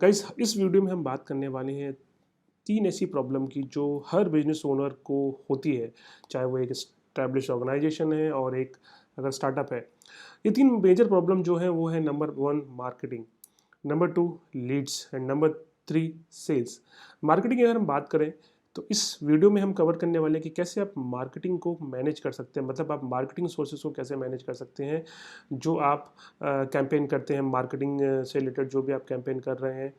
Guys, इस video में हम बात करने वाले हैं 3 ऐसी प्रॉब्लम की जो हर बिजनेस ओनर को होती है, चाहे वो एक एस्टैब्लिश ऑर्गेनाइजेशन है और एक अगर स्टार्टअप है। ये 3 मेजर प्रॉब्लम जो है वो है number 1 marketing, number 2 leads and number 3 sales. Marketing की अगर हम बात करें तो इस वीडियो में हम कवर करने वाले हैं कि कैसे आप मार्केटिंग को मैनेज कर सकते हैं, मतलब आप मार्केटिंग सोर्सेज को कैसे मैनेज कर सकते हैं। जो आप कैंपेन करते हैं मार्केटिंग से रिलेटेड, जो भी आप कैंपेन कर रहे हैं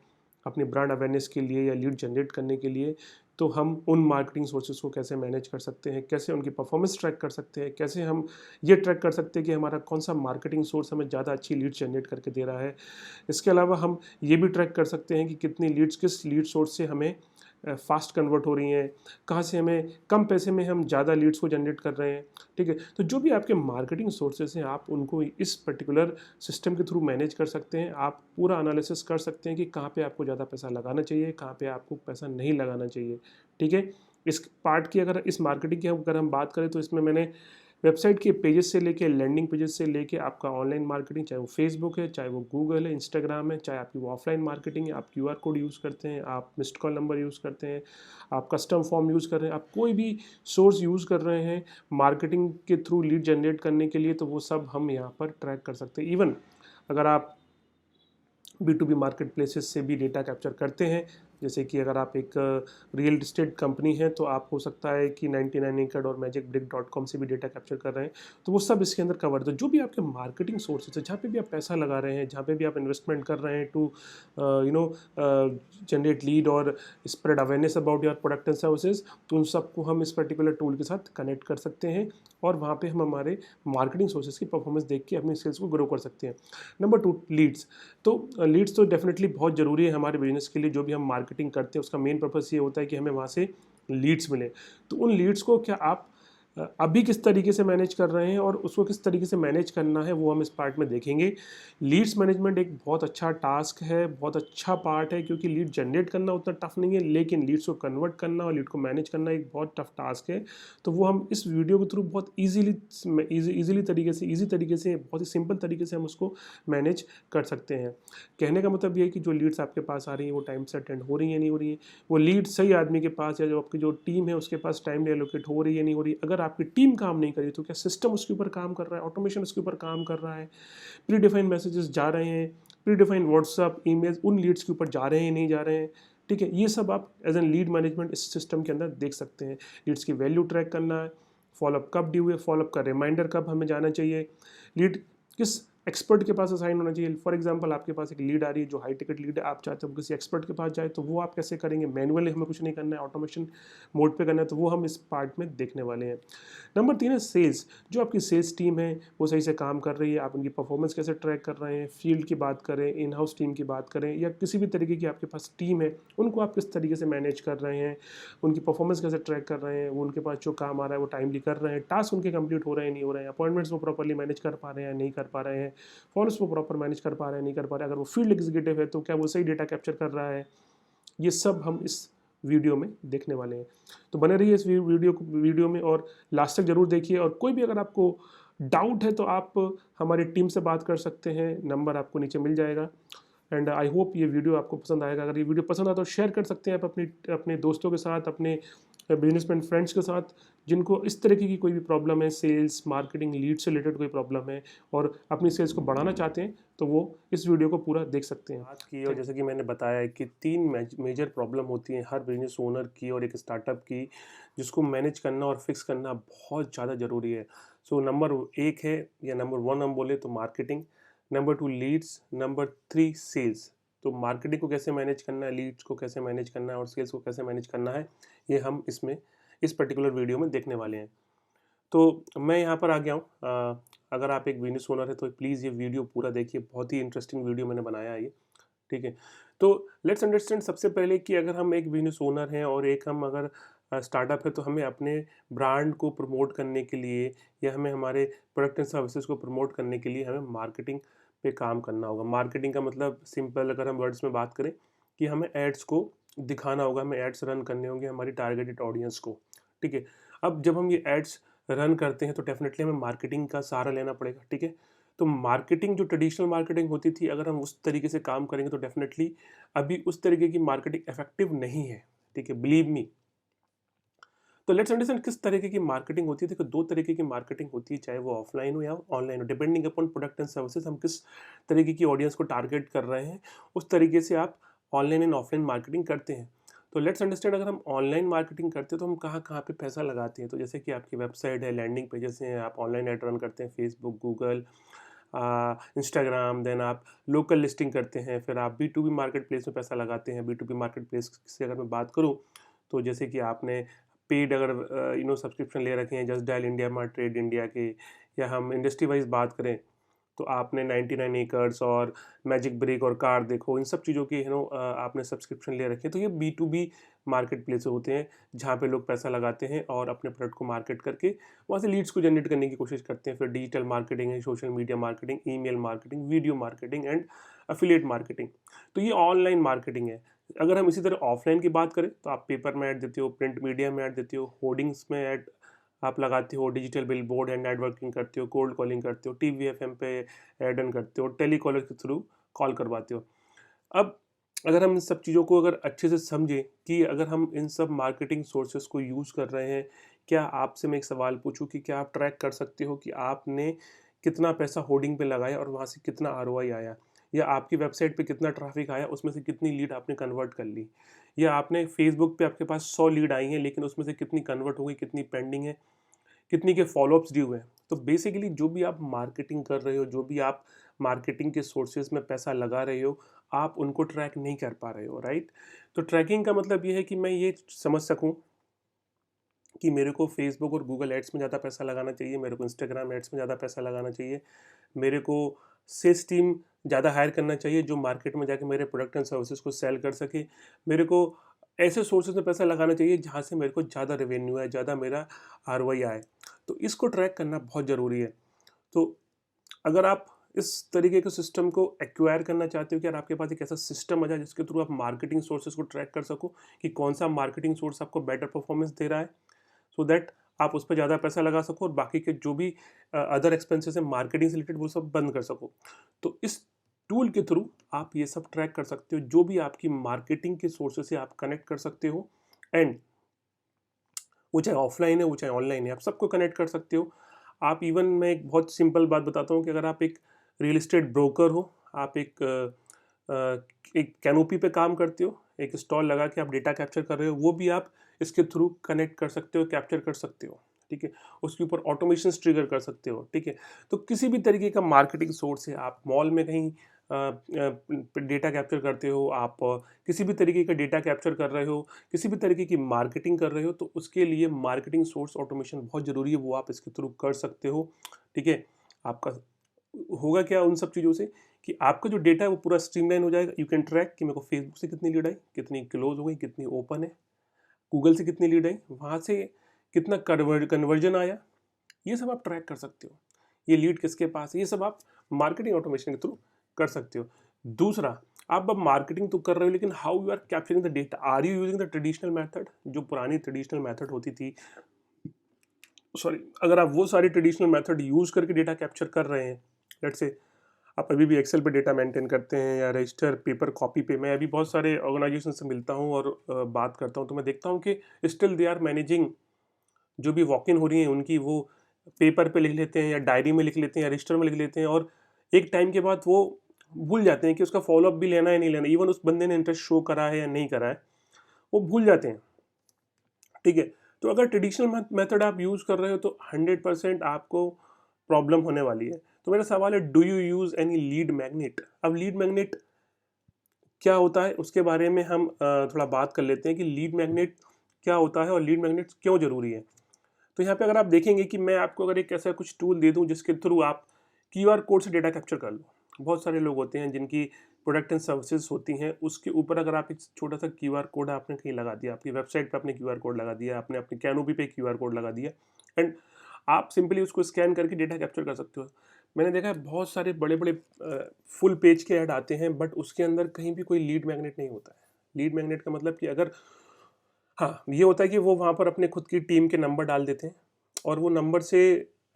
अपनी ब्रांड अवेयरनेस के लिए या लीड जनरेट करने के लिए, तो हम उन मार्केटिंग सोर्सेज को कैसे मैनेज कर सकते हैं, कैसे उनकी परफॉर्मेंस ट्रैक कर सकते हैं, कैसे हम ये ट्रैक कर सकते हैं कि हमारा कौन सा मार्केटिंग सोर्स हमें ज़्यादा अच्छी लीड जनरेट करके दे रहा है। इसके अलावा हम ये भी ट्रैक कर सकते हैं कि कितनी लीड्स किस लीड सोर्स से हमें फास्ट कन्वर्ट हो रही हैं, कहाँ से हमें कम पैसे में हम ज़्यादा लीड्स को जनरेट कर रहे हैं। ठीक है, तो जो भी आपके मार्केटिंग सोर्सेज हैं आप उनको इस पर्टिकुलर सिस्टम के थ्रू मैनेज कर सकते हैं। आप पूरा एनालिसिस कर सकते हैं कि कहाँ पे आपको ज़्यादा पैसा लगाना चाहिए, कहाँ पे आपको पैसा नहीं लगाना चाहिए। ठीक है, इस पार्ट की अगर इस मार्केटिंग की अगर हम बात करें तो इसमें मैंने वेबसाइट के पेजेस से लेके लैंडिंग पेजेस से लेके आपका ऑनलाइन मार्केटिंग, चाहे वो फेसबुक है, चाहे वो गूगल है, इंस्टाग्राम है, चाहे आपकी वो ऑफलाइन मार्केटिंग है, आप क्यूआर कोड यूज़ करते हैं, आप मिस्ड कॉल नंबर यूज़ करते हैं, आप कस्टम फॉर्म यूज़ कर रहे हैं, आप कोई भी सोर्स यूज़ कर रहे हैं मार्केटिंग के थ्रू लीड जनरेट करने के लिए, तो वो सब हम यहाँ पर ट्रैक कर सकते हैं। इवन अगर आप B2B मार्केट प्लेसेस से भी डेटा कैप्चर करते हैं, जैसे कि अगर आप एक रियल इस्टेट कंपनी है तो आप हो सकता है कि 99 एकड़ और magicbrick.com से भी डेटा कैप्चर कर रहे हैं, तो वो सब इसके अंदर कवर। तो जो भी आपके मार्केटिंग सोर्सेज है, जहाँ पे भी आप पैसा लगा रहे हैं, जहाँ पे भी आप इन्वेस्टमेंट कर रहे हैं टू जनरेट लीड और spread awareness about your product and services, तो उन सबको हम इस पर्टिकुलर टूल के साथ कनेक्ट कर सकते हैं और वहाँ पे हम हमारे मार्केटिंग सोर्सेज की परफॉर्मेंस देख के अपनी सेल्स को ग्रो कर सकते हैं। Number 2 leads. तो लीड्स तो डेफिनेटली बहुत ज़रूरी है हमारे बिजनेस के लिए। जो भी हम मार्केटिंग करते हैं उसका मेन पर्पस ये होता है कि हमें वहाँ से लीड्स मिले। तो उन लीड्स को क्या आप अभी किस तरीके से मैनेज कर रहे हैं और उसको किस तरीके से मैनेज करना है, वो हम इस पार्ट में देखेंगे। लीड्स मैनेजमेंट एक बहुत अच्छा टास्क है, बहुत अच्छा पार्ट है, क्योंकि लीड जनरेट करना उतना टफ नहीं है, लेकिन लीड्स को कन्वर्ट करना और लीड को मैनेज करना एक बहुत टफ टास्क है। तो वो हम इस वीडियो के थ्रू बहुत ईजीली तरीके से, ईजी तरीके से, बहुत ही सिंपल तरीके से हम उसको मैनेज कर सकते हैं। कहने का मतलब ये है कि जो लीड्स आपके पास आ रही हैं वो टाइम से अटेंड हो रही है नहीं हो रही है, वो लीड सही आदमी के पास या जो आपकी जो टीम है उसके पास टाइम एलोकेट हो रही है नहीं हो रही है। अगर आपकी टीम काम नहीं करी तो क्या सिस्टम उसके ऊपर काम कर रहा है, ऑटोमेशन उसके ऊपर काम कर रहा है, प्री डिफाइंड मैसेजेस जा रहे हैं, प्री डिफाइंड व्हाट्सअप ईमेल्स उन लीड्स के ऊपर जा रहे हैं नहीं जा रहे हैं। ठीक है, ये सब आप एज एन लीड मैनेजमेंट इस सिस्टम के अंदर देख सकते हैं। लीड्स की वैल्यू ट्रैक करना है, फॉलोअप कब ड्यू है, फॉलोअप का रिमाइंडर कब हमें जाना चाहिए, लीड किस एक्सपर्ट के पास असाइन होना चाहिए। फॉर एग्जांपल आपके पास एक लीड आ रही है जो हाई टिकट लीड है, आप चाहते हो किसी एक्सपर्ट के पास जाए, तो वो आप कैसे करेंगे। मैनुअली हमें कुछ नहीं करना है, ऑटोमेशन मोड पे करना है, तो वो हम इस पार्ट में देखने वाले हैं। नंबर 3 है सेल्स। जो आपकी सेल्स टीम है वो सही से काम कर रही है, आप उनकी परफॉर्मेंस कैसे ट्रैक कर रहे हैं। फील्ड की बात करें, इन हाउस टीम की बात करें, या किसी भी तरीके की आपके पास टीम है, उनको आप किस तरीके से मैनेज कर रहे हैं, उनकी परफॉर्मेंस कैसे ट्रैक कर रहे हैं, वो उनके पास जो काम आ रहा है वो टाइमली कर रहे हैं, टास्क उनके कंप्लीट हो रहे हैं नहीं हो रहे हैं, अपॉइंटमेंट्स वो प्रॉपरली मैनेज कर पा रहे हैं नहीं कर पा रहे हैं, फॉलोअप्स वो प्रॉपर मैनेज कर पा रहे हैं नहीं कर पा रहे हैं। अगर वो फील्ड एग्जीक्यूटिव है तो क्या वो सही डेटा कैप्चर कर रहा है। ये सब हम इस वीडियो में देखने वाले हैं। तो बने रहिए इस वीडियो में और लास्ट तक जरूर देखिए। और कोई भी अगर आपको डाउट है तो आप हमारी टीम से बात कर सकते हैं, नंबर आपको नीचे मिल जाएगा। एंड आई होप ये वीडियो आपको पसंद आएगा। अगर ये वीडियो पसंद आता तो शेयर कर सकते हैं आप अपने अपने दोस्तों के साथ, अपने बिजनेसमैन फ्रेंड्स के साथ, जिनको इस तरीके की कोई भी प्रॉब्लम है, सेल्स मार्केटिंग लीड से रिलेटेड कोई प्रॉब्लम है और अपनी सेल्स को बढ़ाना चाहते हैं, तो वो इस वीडियो को पूरा देख सकते हैं। बात की, और जैसे कि मैंने बताया है कि 3 मेजर प्रॉब्लम होती हैं हर बिजनेस ओनर की और एक स्टार्टअप की, जिसको मैनेज करना और फिक्स करना बहुत ज़्यादा ज़रूरी है। सो नंबर 1 है, या नंबर 1 हम बोले तो marketing, number 2 leads, number 3 sales. तो मार्केटिंग को कैसे मैनेज करना है, लीड्स को कैसे मैनेज करना है और सेल्स को कैसे मैनेज करना है, ये हम इसमें इस पर्टिकुलर वीडियो में देखने वाले हैं। तो मैं यहाँ पर आ गया हूँ। अगर आप एक बिजनेस ओनर है तो प्लीज़ ये वीडियो पूरा देखिए, बहुत ही इंटरेस्टिंग वीडियो मैंने बनाया है ये। ठीक है, तो लेट्स अंडरस्टैंड सबसे पहले कि अगर हम एक बिजनेस ओनर हैं और एक हम अगर स्टार्टअप है, तो हमें अपने ब्रांड को प्रमोट करने के लिए या हमें हमारे प्रोडक्ट एंड सर्विसेज को प्रमोट करने के लिए हमें मार्केटिंग पे काम करना होगा। मार्केटिंग का मतलब सिंपल अगर हम वर्ड्स में बात करें कि हमें एड्स को दिखाना होगा, हमें एड्स रन करने होंगे हमारी टारगेटेड ऑडियंस को। ठीक है, अब जब हम ये एड्स रन करते हैं तो डेफिनेटली हमें मार्केटिंग का सहारा लेना पड़ेगा। ठीक है, तो मार्केटिंग जो ट्रेडिशनल मार्केटिंग होती थी, अगर हम उस तरीके से काम करेंगे तो डेफिनेटली अभी उस तरीके की मार्केटिंग इफेक्टिव नहीं है, ठीक है, बिलीव मी। तो लेट्स अंडरस्टैंड किस तरीके की मार्केटिंग होती है। देखो, दो तरीके की मार्केटिंग होती है, चाहे वो ऑफलाइन हो या ऑनलाइन हो, depending upon product and services, हम किस तरीके की ऑडियंस को टारगेट कर रहे हैं, उस तरीके से आप ऑनलाइन एंड ऑफलाइन मार्केटिंग करते हैं। तो लेट्स अंडरस्टैंड, अगर हम ऑनलाइन मार्केटिंग करते हैं तो हम कहाँ कहाँ पे पैसा लगाते हैं। तो जैसे कि आपकी वेबसाइट है, लैंडिंग पेजेस हैं, आप ऑनलाइन ऐड रन करते हैं, फेसबुक, गूगल, इंस्टाग्राम, देन आप लोकल लिस्टिंग करते हैं, फिर आप B2B मार्केट प्लेस में पैसा लगाते हैं। B2B मार्केट प्लेस से अगर मैं बात करूँ, तो जैसे कि आपने पेड अगर सब्सक्रिप्शन ले रखे हैं, just dial India mart, trade India के, या हम इंडस्ट्री वाइज बात करें तो आपने 99 एकर्स और मैजिक ब्रेक और कार देखो, इन सब चीज़ों की आपने सब्सक्रिप्शन ले रखे हैं। तो ये B2B मार्केट प्लेस होते हैं जहाँ पे लोग पैसा लगाते हैं और अपने प्रोडक्ट को मार्केट करके वहाँ से लीड्स को जनरेट करने की कोशिश करते हैं। फिर डिजिटल मार्केटिंग है, social media marketing, email marketing, video marketing and affiliate marketing. तो ये ऑनलाइन मार्केटिंग है। अगर हम इसी तरह ऑफलाइन की बात करें तो आप पेपर में ऐड देते हो, प्रिंट मीडिया में ऐड देते हो, होर्डिंग्स में ऐड आप लगाते हो, digital bill board and networking करते हो, कोल्ड कॉलिंग करते हो, टीवी एफएम पे ऐड ऑन करते हो, टेलीकॉलर के थ्रू कॉल करवाते हो। अब अगर हम इन सब चीज़ों को अगर अच्छे से समझें कि अगर हम इन सब मार्केटिंग सोर्सेज को यूज़ कर रहे हैं, क्या आपसे मैं एक सवाल पूछूं कि क्या आप ट्रैक कर सकते हो कि आपने कितना पैसा होर्डिंग पे लगाया और वहाँ से कितना ROI आया, या आपकी वेबसाइट पे कितना ट्रैफिक आया, उसमें से कितनी लीड आपने कन्वर्ट कर ली, या आपने फेसबुक पे आपके पास 100 लीड आई हैं लेकिन उसमें से कितनी कन्वर्ट हो गई, कितनी पेंडिंग है, कितनी के फॉलोअप्स ड्यू हैं। तो बेसिकली जो भी आप मार्केटिंग कर रहे हो, जो भी आप मार्केटिंग के सोर्सेज में पैसा लगा रहे हो, आप उनको ट्रैक नहीं कर पा रहे हो, राइट। तो ट्रैकिंग का मतलब ये है कि मैं ये समझ सकूं कि मेरे को फेसबुक और गूगल एड्स में ज़्यादा पैसा लगाना चाहिए, मेरे को इंस्टाग्राम एड्स में ज़्यादा पैसा लगाना चाहिए, मेरे को सेल्स टीम ज़्यादा हायर करना चाहिए जो मार्केट में जाके मेरे प्रोडक्ट एंड सर्विसेज को सेल कर सके, मेरे को ऐसे सोर्सेज में पैसा लगाना चाहिए जहाँ से मेरे को ज़्यादा रेवेन्यू आए, ज़्यादा मेरा ROI आए। तो इसको ट्रैक करना बहुत ज़रूरी है। तो अगर आप इस तरीके के सिस्टम को एक्वायर करना चाहते हो कि यार आपके पास एक ऐसा सिस्टम आ जाए जिसके थ्रू आप मार्केटिंग सोर्सेज को ट्रैक कर सको कि कौन सा मार्केटिंग सोर्स आपको बेटर परफॉर्मेंस दे रहा है, सो दैट आप उस पर ज़्यादा पैसा लगा सको और बाकी के जो भी अदर एक्सपेंसेस हैं मार्केटिंग से रिलेटेड वो सब बंद कर सको। तो इस टूल के थ्रू आप ये सब ट्रैक कर सकते हो, जो भी आपकी मार्केटिंग के सोर्सेज से आप कनेक्ट कर सकते हो, एंड वो चाहे ऑफलाइन है, वो चाहे ऑनलाइन है, आप सबको कनेक्ट कर सकते हो। आप इवन, मैं एक बहुत सिंपल बात बताता हूँ कि अगर आप एक रियल एस्टेट ब्रोकर हो, आप एक कैनोपी पे काम करते हो, एक स्टॉल लगा के आप डेटा कैप्चर कर रहे हो, वो भी आप इसके थ्रू कनेक्ट कर सकते हो, कैप्चर कर सकते हो, ठीक है। उसके ऊपर ऑटोमेशन ट्रिगर कर सकते हो, ठीक है। तो किसी भी तरीके का मार्केटिंग सोर्स है, आप मॉल में कहीं डेटा कैप्चर करते हो, आप किसी भी तरीके का डेटा कैप्चर कर रहे हो, किसी भी तरीके की मार्केटिंग कर रहे हो, तो उसके लिए मार्केटिंग सोर्स ऑटोमेशन बहुत ज़रूरी है, वो आप इसके थ्रू कर सकते हो, ठीक है। आपका होगा क्या उन सब चीज़ों से कि आपका जो डेटा है वो पूरा स्ट्रीमलाइन हो जाएगा। यू कैन ट्रैक कि मेरे को फेसबुक से कितनी लीड आई, कितनी क्लोज हो गई, कितनी ओपन है, गूगल से कितनी लीड आई, वहाँ से कितना कन्वर्जन आया, ये सब आप ट्रैक कर सकते हो। ये लीड किसके पास है, ये सब आप मार्केटिंग ऑटोमेशन के थ्रू कर सकते हो। दूसरा, आप अब मार्केटिंग तो कर रहे हो लेकिन how you are capturing the data, are you using the traditional method, जो पुरानी ट्रेडिशनल मेथड होती थी, सॉरी, अगर आप वो सारी ट्रेडिशनल मेथड यूज़ करके डेटा कैप्चर कर रहे हैं, लेट्स से आप अभी भी एक्सेल पे डेटा मेंटेन करते हैं या रजिस्टर पेपर कॉपी पे, मैं अभी बहुत सारे ऑर्गेनाइजेशन से मिलता हूँ और बात करता हूँ, तो मैं देखता हूँ कि स्टिल दे आर मैनेजिंग, जो भी वॉक इन हो रही है उनकी, वो पेपर पे लिख लेते हैं या डायरी में लिख लेते हैं या रजिस्टर में लिख लेते हैं, और एक टाइम के बाद वो भूल जाते हैं कि उसका फॉलोअप भी लेना है नहीं लेना, इवन उस बंदे ने इंटरेस्ट शो करा है या नहीं करा है, वो भूल जाते हैं, ठीक है। तो अगर ट्रेडिशनल मेथड आप यूज़ कर रहे हो तो 100% आपको प्रॉब्लम होने वाली है। तो मेरा सवाल है, do you use any lead magnet. अब लीड मैग्नेट क्या होता है उसके बारे में हम थोड़ा बात कर लेते हैं कि लीड मैग्नेट क्या होता है और लीड मैग्नेट क्यों ज़रूरी है। तो यहाँ पे अगर आप देखेंगे कि मैं आपको अगर एक ऐसा कुछ टूल दे दूँ जिसके थ्रू आप QR कोड से डेटा कैप्चर कर लो, बहुत सारे लोग होते हैं जिनकी प्रोडक्ट एंड सर्विसेज होती हैं, उसके ऊपर अगर आप एक छोटा सा QR कोड आपने कहीं लगा दिया, आपकी वेबसाइट पे आपने QR कोड लगा दिया, आपने अपनी कैनोपी पे QR कोड लगा दिया, एंड आप सिंपली उसको स्कैन करके डेटा कैप्चर कर सकते हो। मैंने देखा है बहुत सारे बड़े बड़े फुल पेज के ऐड आते हैं, बट उसके अंदर कहीं भी कोई लीड मैग्नेट नहीं होता है। लीड मैग्नेट का मतलब कि अगर, हाँ, ये होता है कि वो वहाँ पर अपने खुद की टीम के नंबर डाल देते हैं और वो नंबर से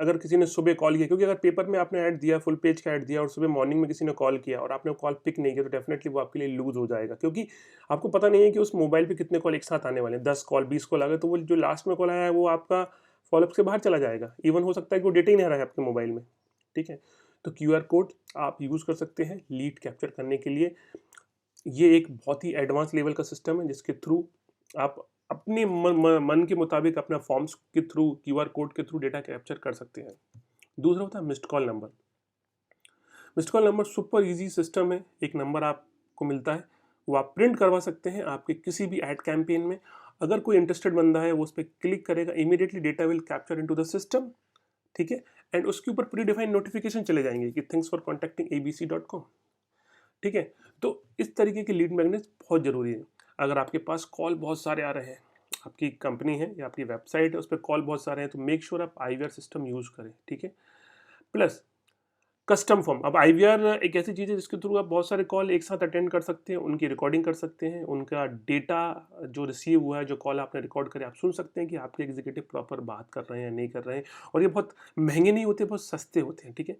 अगर किसी ने सुबह कॉल किया, क्योंकि अगर पेपर में आपने ऐड दिया, फुल पेज का ऐड दिया और सुबह मॉर्निंग में किसी ने कॉल किया और आपने कॉल पिक नहीं किया, तो डेफिनेटली वो आपके लिए लूज हो जाएगा, क्योंकि आपको पता नहीं है कि उस मोबाइल पे कितने कॉल एक साथ आने वाले हैं। 10 कॉल 20 कॉल आ गए तो वो जो लास्ट में कॉल आया है वो आपका फॉलोअप से बाहर चला जाएगा। इवन हो सकता है कि वो डेटा ही नहीं रहा है आपके मोबाइल में। ठीक है, तो QR कोड आप यूज़ कर सकते हैं लीड कैप्चर करने के लिए। ये एक बहुत ही एडवांस लेवल का सिस्टम है जिसके थ्रू आप अपने मन के मुताबिक अपना फॉर्म्स के थ्रू, QR कोड के थ्रू डेटा कैप्चर कर सकते हैं। दूसरा होता है missed call number. Missed call number super easy system है। एक नंबर आपको मिलता है, वो आप प्रिंट करवा सकते हैं आपके किसी भी एड कैंपेन में। अगर कोई इंटरेस्टेड बंदा है वो उस पर क्लिक करेगा, immediately data will capture into the system. ठीक है, एंड उसके ऊपर प्री डिफाइंड नोटिफिकेशन चले जाएंगे कि थैंक्स फॉर कॉन्टैक्टिंग abc.com। ठीक है, तो इस तरीके के लीड मैग्नेट्स बहुत ज़रूरी है। अगर आपके पास कॉल बहुत सारे आ रहे हैं, आपकी कंपनी है या आपकी वेबसाइट है उस पर कॉल बहुत सारे हैं, तो मेक श्योर आप IVR सिस्टम यूज़ करें। ठीक है, प्लस कस्टम फॉर्म। अब IVR एक ऐसी चीज़ है जिसके थ्रू आप बहुत सारे कॉल एक साथ अटेंड कर सकते हैं, उनकी रिकॉर्डिंग कर सकते हैं, उनका डेटा जो रिसीव हुआ है, जो कॉल आपने रिकॉर्ड करे, आप सुन सकते हैं कि आपके एग्जीक्यूटिव प्रॉपर बात कर रहे हैं या नहीं कर रहे हैं। और ये बहुत महंगे नहीं होते, बहुत सस्ते होते हैं। ठीक है,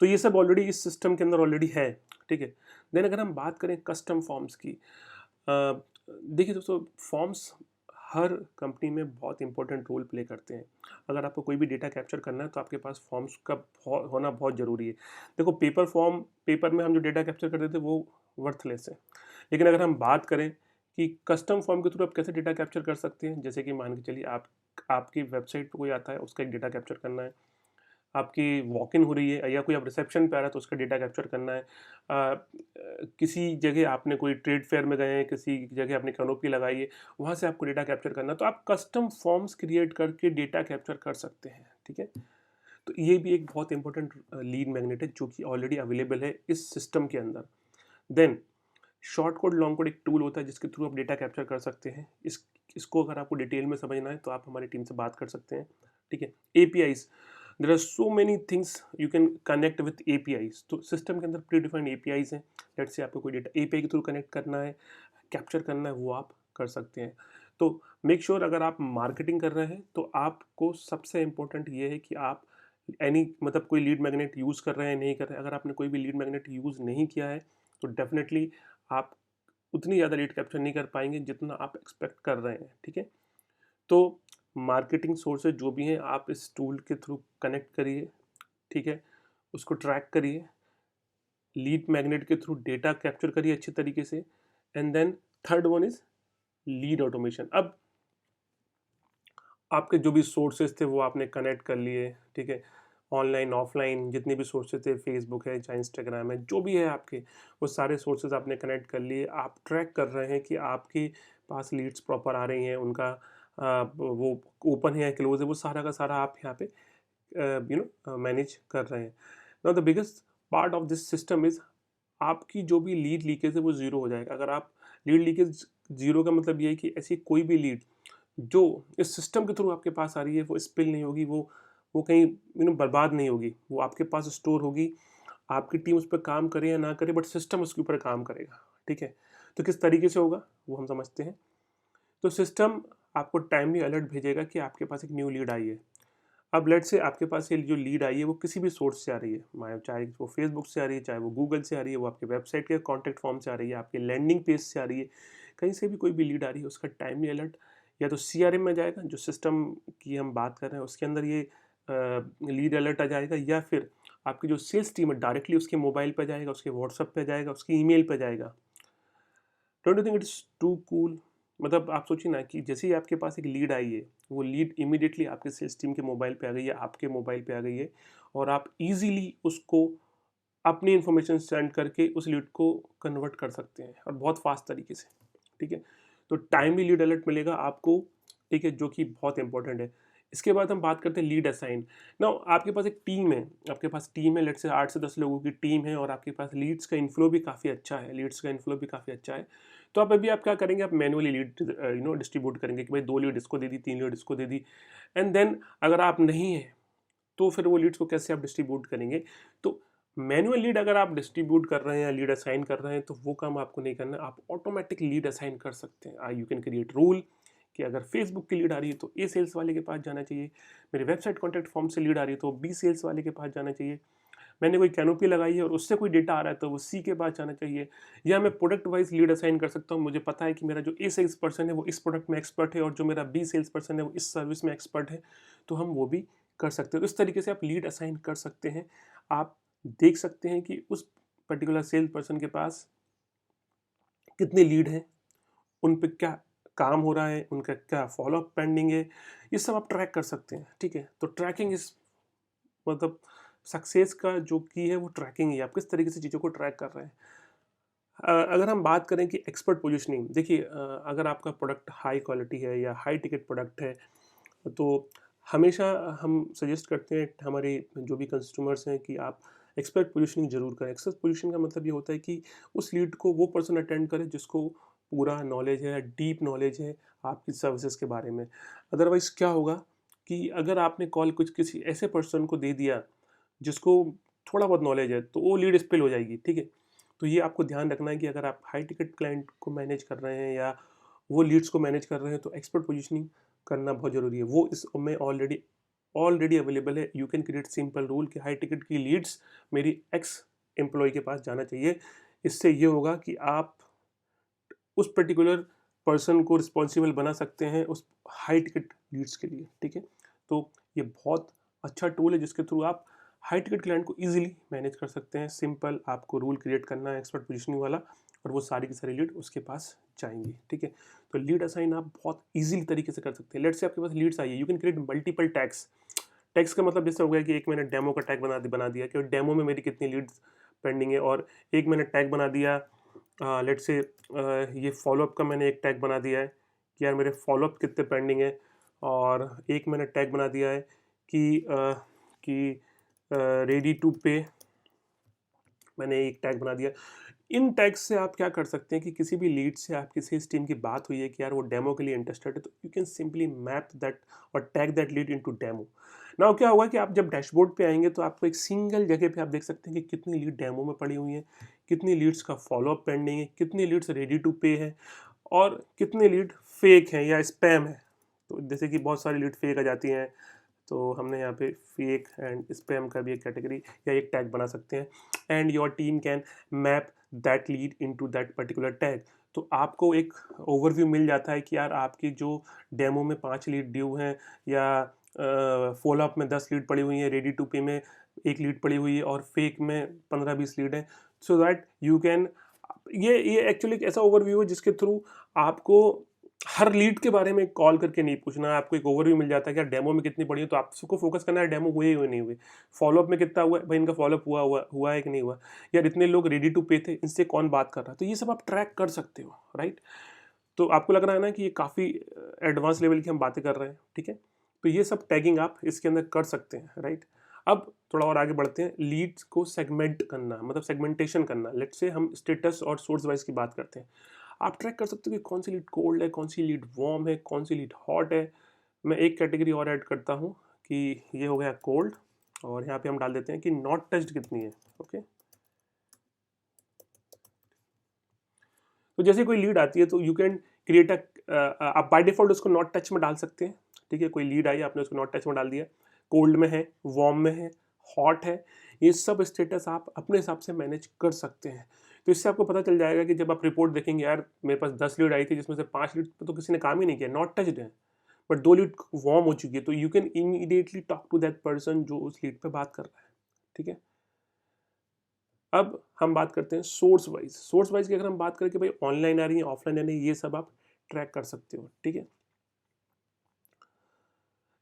तो ये सब ऑलरेडी इस सिस्टम के अंदर ऑलरेडी है। ठीक है, देन अगर हम बात करें कस्टम फॉर्म्स की, देखिए दोस्तों, फॉर्म्स हर कंपनी में बहुत इंपॉर्टेंट रोल प्ले करते हैं। अगर आपको कोई भी डेटा कैप्चर करना है तो आपके पास फॉर्म्स का होना बहुत ज़रूरी है। देखो, पेपर में हम जो डेटा कैप्चर करते थे वो वर्थलेस है। लेकिन अगर हम बात करें कि कस्टम फॉर्म के थ्रू आप कैसे डेटा कैप्चर कर सकते हैं, जैसे कि मान के चलिए आपकी वेबसाइट पर कोई आता है, उसका एक डेटा कैप्चर करना है। आपकी वॉक इन हो रही है या कोई आप रिसेप्शन पे आ रहा है तो उसका डेटा कैप्चर करना है। किसी जगह आपने कोई ट्रेड फेयर में गए हैं, किसी जगह आपने कैनोपी लगाई है, वहाँ से आपको डेटा कैप्चर करना है, तो आप कस्टम फॉर्म्स क्रिएट करके डेटा कैप्चर कर सकते हैं। ठीक है, तो ये भी एक बहुत इंपॉर्टेंट लीड मैग्नेट है जो कि ऑलरेडी अवेलेबल है इस सिस्टम के अंदर। Then short code long code एक टूल होता है जिसके थ्रू आप डेटा कैप्चर कर सकते हैं। इसको अगर आपको डिटेल में समझना है तो आप हमारी टीम से बात कर सकते हैं। ठीक है, APIs, there are so many things you can connect with APIs। तो सिस्टम के अंदर प्री डिफाइंड APIs हैं। लेट्स से आपको कोई डेटा API के थ्रू कनेक्ट करना है, कैप्चर करना है, वो आप कर सकते हैं। तो मेक श्योर अगर आप मार्केटिंग कर रहे हैं तो आपको सबसे इम्पोर्टेंट ये है कि आप मतलब कोई लीड मैग्नेट यूज़ कर रहे हैं नहीं कर रहे हैं। अगर आपने कोई भी लीड मैग्नेट यूज़ नहीं किया है तो डेफिनेटली आप उतनी ज़्यादा लीड कैप्चर नहीं कर पाएंगे जितना आप एक्सपेक्ट कर रहे हैं। ठीक है, तो मार्केटिंग सोर्सेज जो भी हैं आप इस टूल के थ्रू कनेक्ट करिए। ठीक है, उसको ट्रैक करिए, लीड मैग्नेट के थ्रू डेटा कैप्चर करिए अच्छे तरीके से। And then third one is lead automation. अब आपके जो भी सोर्सेज थे वो आपने कनेक्ट कर लिए। ठीक है, ऑनलाइन ऑफलाइन जितने भी सोर्सेज थे, फेसबुक है चाहे इंस्टाग्राम है, जो भी है आपके, वो सारे सोर्सेज आपने कनेक्ट कर लिए। आप ट्रैक कर रहे हैं कि आपके पास लीड्स प्रॉपर आ रही हैं, उनका वो ओपन है या क्लोज है, वो सारा का सारा आप यहाँ पे मैनेज कर रहे हैं। Now the biggest part of this system is आपकी जो भी लीड लीकेज है वो ज़ीरो हो जाएगा। अगर आप लीड लीकेज ज़ीरो का मतलब ये है कि ऐसी कोई भी लीड जो इस सिस्टम के थ्रू आपके पास आ रही है वो स्पिल नहीं होगी, वो कहीं बर्बाद नहीं होगी, वो आपके पास स्टोर होगी। आपकी टीम उस पर काम करे या ना करे, बट सिस्टम उसके ऊपर काम करेगा। ठीक है, तो किस तरीके से होगा वो हम समझते हैं। तो सिस्टम आपको टाइमली अलर्ट भेजेगा कि आपके पास एक न्यू लीड आई है। अब लेट से आपके पास ये जो लीड आई है वो किसी भी सोर्स से आ रही है, चाहे वो फेसबुक से आ रही है, चाहे वो गूगल से आ रही है, वो आपके वेबसाइट के कॉन्टैक्ट फॉर्म से आ रही है, आपके लैंडिंग पेज से आ रही है, कहीं से भी कोई भी लीड आ रही है, उसका टाइमली अलर्ट या तो CRM में जाएगा, जो सिस्टम की हम बात कर रहे हैं उसके अंदर ये लीड अलर्ट आ जाएगा, या फिर आपकी जो सेल्स टीम है डायरेक्टली उसके मोबाइल पर जाएगा, उसके व्हाट्सएप पे जाएगा, उसकी ईमेल पे जाएगा। Don't you think it's too cool? मतलब आप सोचिए ना कि जैसे ही आपके पास एक लीड आई है, वो लीड इमीडिएटली आपके सेल्स टीम के मोबाइल पे आ गई है, आपके मोबाइल पे आ गई है, और आप इजीली उसको अपनी इन्फॉर्मेशन सेंड करके उस लीड को कन्वर्ट कर सकते हैं, और बहुत फास्ट तरीके से। ठीक है, तो टाइमली लीड अलर्ट मिलेगा आपको। ठीक है, जो कि बहुत इंपॉर्टेंट है। इसके बाद हम बात करते हैं लीड असाइन। ना आपके पास एक टीम है, आपके पास टीम है, लेट से 8 से 10 लोगों की टीम है, और आपके पास लीड्स का इनफ्लो भी काफ़ी अच्छा है, तो आप अभी आप क्या करेंगे, आप मैनुअली लीड डिस्ट्रीब्यूट करेंगे कि भाई 2 लीड इसको दे दी, 3 लीड इसको दे दी। एंड देन अगर आप नहीं है तो फिर वो लीड्स को कैसे आप डिस्ट्रीब्यूट करेंगे? तो मैनुअल लीड अगर आप डिस्ट्रीब्यूट कर रहे हैं या लीड असाइन कर रहे हैं तो वो काम आपको नहीं करना, आप ऑटोमेटिक लीड असाइन कर सकते हैं। यू कैन क्रिएट रूल कि अगर फेसबुक की लीड आ रही है तो ए सेल्स वाले के पास जाना चाहिए, मेरे वेबसाइट कॉन्टैक्ट फॉर्म से लीड आ रही है तो बी सेल्स वाले के पास जाना चाहिए, मैंने कोई कैनोपी लगाई है और उससे कोई डेटा आ रहा है तो वो सी के पास जाना चाहिए, या मैं प्रोडक्ट वाइज लीड असाइन कर सकता हूँ, मुझे पता है कि मेरा जो ए सेल्स पर्सन है वो इस प्रोडक्ट में एक्सपर्ट है और जो मेरा बी सेल्स पर्सन है वो इस सर्विस में एक्सपर्ट है, तो हम वो भी कर सकते हैं। तो इस तरीके से आप लीड असाइन कर सकते हैं। आप देख सकते हैं कि उस पर्टिकुलर सेल्स पर्सन के पास कितने लीड हैं, उन पे क्या काम हो रहा है, उनका क्या फॉलोअप पेंडिंग है, ये सब आप ट्रैक कर सकते हैं। ठीक है, तो ट्रैकिंग इस मतलब सक्सेस का जो की है वो ट्रैकिंग है, आप किस तरीके से चीज़ों को ट्रैक कर रहे हैं। अगर हम बात करें कि एक्सपर्ट पोजीशनिंग, देखिए अगर आपका प्रोडक्ट हाई क्वालिटी है या हाई टिकट प्रोडक्ट है तो हमेशा हम सजेस्ट करते हैं हमारे जो भी कस्टमर्स हैं कि आप एक्सपर्ट पोजीशनिंग जरूर करें। एक्सपर्ट पोजीशनिंग का मतलब ये होता है कि उस लीड को वो पर्सन अटेंड करे जिसको पूरा नॉलेज है, डीप नॉलेज है आपकी सर्विसेज के बारे में। अदरवाइज़ क्या होगा कि अगर आपने कॉल कुछ किसी ऐसे पर्सन को दे दिया जिसको थोड़ा बहुत नॉलेज है तो वो लीड स्पिल हो जाएगी। ठीक है, तो ये आपको ध्यान रखना है कि अगर आप हाई टिकट क्लाइंट को मैनेज कर रहे हैं या वो लीड्स को मैनेज कर रहे हैं तो एक्सपर्ट पोजीशनिंग करना बहुत ज़रूरी है। वो इसमें ऑलरेडी ऑलरेडी अवेलेबल है। You can create simple rule कि हाई टिकट की लीड्स मेरी एक्स एम्प्लॉय के पास जाना चाहिए। इससे ये होगा कि आप उस पर्टिकुलर पर्सन को रिस्पॉन्सिबल बना सकते हैं उस हाई टिकट लीड्स के लिए। ठीक है, तो ये बहुत अच्छा टूल है जिसके थ्रू आप हाई टिकट क्लाइंट को इजीली मैनेज कर सकते हैं। सिंपल आपको रूल क्रिएट करना है एक्सपर्ट पोजीशनिंग वाला और वो सारी की सारी लीड उसके पास जाएंगी। ठीक है, तो लीड असाइन आप बहुत इजीली तरीके से कर सकते हैं। लेट्स से आपके पास लीड्स आई है, you can create multiple tags. Tags का मतलब जैसे हो गया कि एक मैंने डेमो का टैग बना दिया कि डेमो में मेरी कितनी लीड्स पेंडिंग है, और एक मैंने टैग बना दिया लेट्स से ये फॉलोअप का मैंने एक टैग बना दिया है कि यार मेरे फॉलोअप कितने पेंडिंग है, और एक मैंने टैग बना दिया है कि रेडी टू पे मैंने एक टैग बना दिया। इन टैग्स से आप क्या कर सकते हैं कि किसी भी लीड से आपकी सेल्स टीम की बात हुई है कि यार वो डेमो के लिए इंटरेस्टेड है तो you can simply map that और tag that lead into demo. Now क्या होगा कि आप जब डैशबोर्ड पे आएंगे तो आपको एक सिंगल जगह पे आप देख सकते हैं कि कितनी लीड डेमो में पड़ी हुई हैं, कितनी लीड्स का फॉलोअप पेंडिंग है, कितनी लीड्स रेडी टू पे है और कितने लीड फेक हैं या स्पैम है। तो जैसे कि बहुत सारी लीड फेक आ जाती हैं तो हमने यहाँ पे फेक एंड स्पैम का भी एक कैटेगरी या एक टैग बना सकते हैं, and your team can map that lead into that particular tag. तो आपको एक ओवरव्यू मिल जाता है कि यार आपकी जो डेमो में 5 लीड ड्यू हैं या फॉलोअप में 10 लीड पड़ी हुई हैं, रेडी टू पे में 1 लीड पड़ी हुई है और फेक में 15-20 लीड है, सो दैट यू कैन ये एक्चुअली एक ऐसा ओवरव्यू है जिसके थ्रू आपको हर लीड के बारे में कॉल करके नहीं पूछना है, आपको एक ओवरव्यू मिल जाता है कि यार डेमो में कितनी पड़ी है, तो आपको फोकस करना है डेमो हुए हुए नहीं हुए, फॉलोअप में कितना हुआ है भाई, इनका फॉलोअप हुआ है कि नहीं हुआ, यार इतने लोग रेडी टू पे थे, इनसे कौन बात कर रहा है, तो ये सब आप ट्रैक कर सकते हो। राइट, तो आपको लग रहा है ना कि ये काफ़ी एडवांस लेवल की हम बातें कर रहे हैं। ठीक है, तो ये सब टैगिंग आप इसके अंदर कर सकते हैं। राइट, अब थोड़ा और आगे बढ़ते हैं, लीड्स को सेगमेंट करना मतलब सेगमेंटेशन करना। लेट्स से हम स्टेटस और सोर्स वाइज की बात करते हैं। आप ट्रैक कर सकते हो कि कौन सी लीड कोल्ड है, कौन सी लीड वार्म है, कौन सी लीड हॉट है। मैं एक कैटेगरी और ऐड करता हूँ कि ये हो गया कोल्ड, और यहाँ पे हम डाल देते हैं कि नॉट टच्ड कितनी है। ओके, तो जैसे कोई लीड आती है तो यू कैन क्रिएट आप बाय डिफॉल्ट उसको नॉट टच में डाल सकते हैं। ठीक है, कोई लीड आई आपने उसको नॉट टच में डाल दिया, कोल्ड में है, वार्म में है, हॉट है, ये सब स्टेटस आप अपने हिसाब से मैनेज कर सकते हैं। तो इससे आपको पता चल जाएगा कि जब आप रिपोर्ट देखेंगे यार मेरे पास 10 लीड आई थी जिसमें से 5 लीड पर तो किसी ने काम ही नहीं किया, नॉट टच्ड है, बट 2 लीड वार्म हो चुकी है, तो you can immediately talk to that person जो उस लीड पे बात कर रहा है। ठीक है, अब हम बात करते हैं सोर्स वाइज। सोर्स वाइज की अगर हम बात करें कि भाई ऑनलाइन आ रही है, ऑफलाइन आ रही है, ये सब आप ट्रैक कर सकते हो। ठीक है,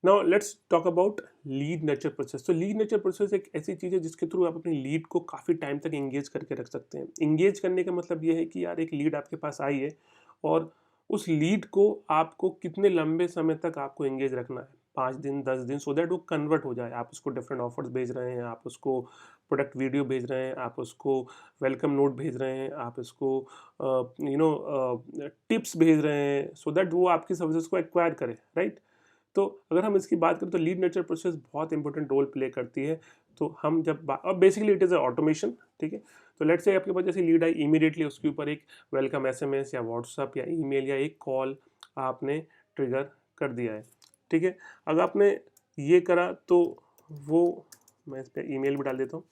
now let's talk about lead nurture process. तो लीड नर्चर प्रोसेस एक ऐसी चीज़ है जिसके थ्रू आप अपनी लीड को काफ़ी टाइम तक एंगेज करके रख सकते हैं। एंगेज करने का मतलब ये है कि यार एक लीड आपके पास आई है और उस लीड को आपको कितने लंबे समय तक आपको एंगेज रखना है, 5 दिन 10 दिन, सो दैट वो कन्वर्ट हो जाए। आप उसको डिफरेंट ऑफर्स भेज रहे हैं, आप उसको प्रोडक्ट वीडियो भेज रहे हैं, आप उसको वेलकम नोट भेज रहे हैं, आप उसको टिप्स भेज रहे हैं, सो दैट वो आपकी सर्विसेज को एक्वायर करे। राइट, तो अगर हम इसकी बात करें तो लीड नर्चर प्रोसेस बहुत इंपॉर्टेंट रोल प्ले करती है। तो हम जब अब basically it is a automation. ठीक है, तो लेट्स से आपके पास जैसे लीड आई, इमीडिएटली उसके ऊपर एक वेलकम एसएमएस या व्हाट्सअप या ईमेल या एक कॉल आपने ट्रिगर कर दिया है, ठीक है। अगर आपने ये करा तो वो, मैं इस पर ईमेल भी डाल देता हूँ,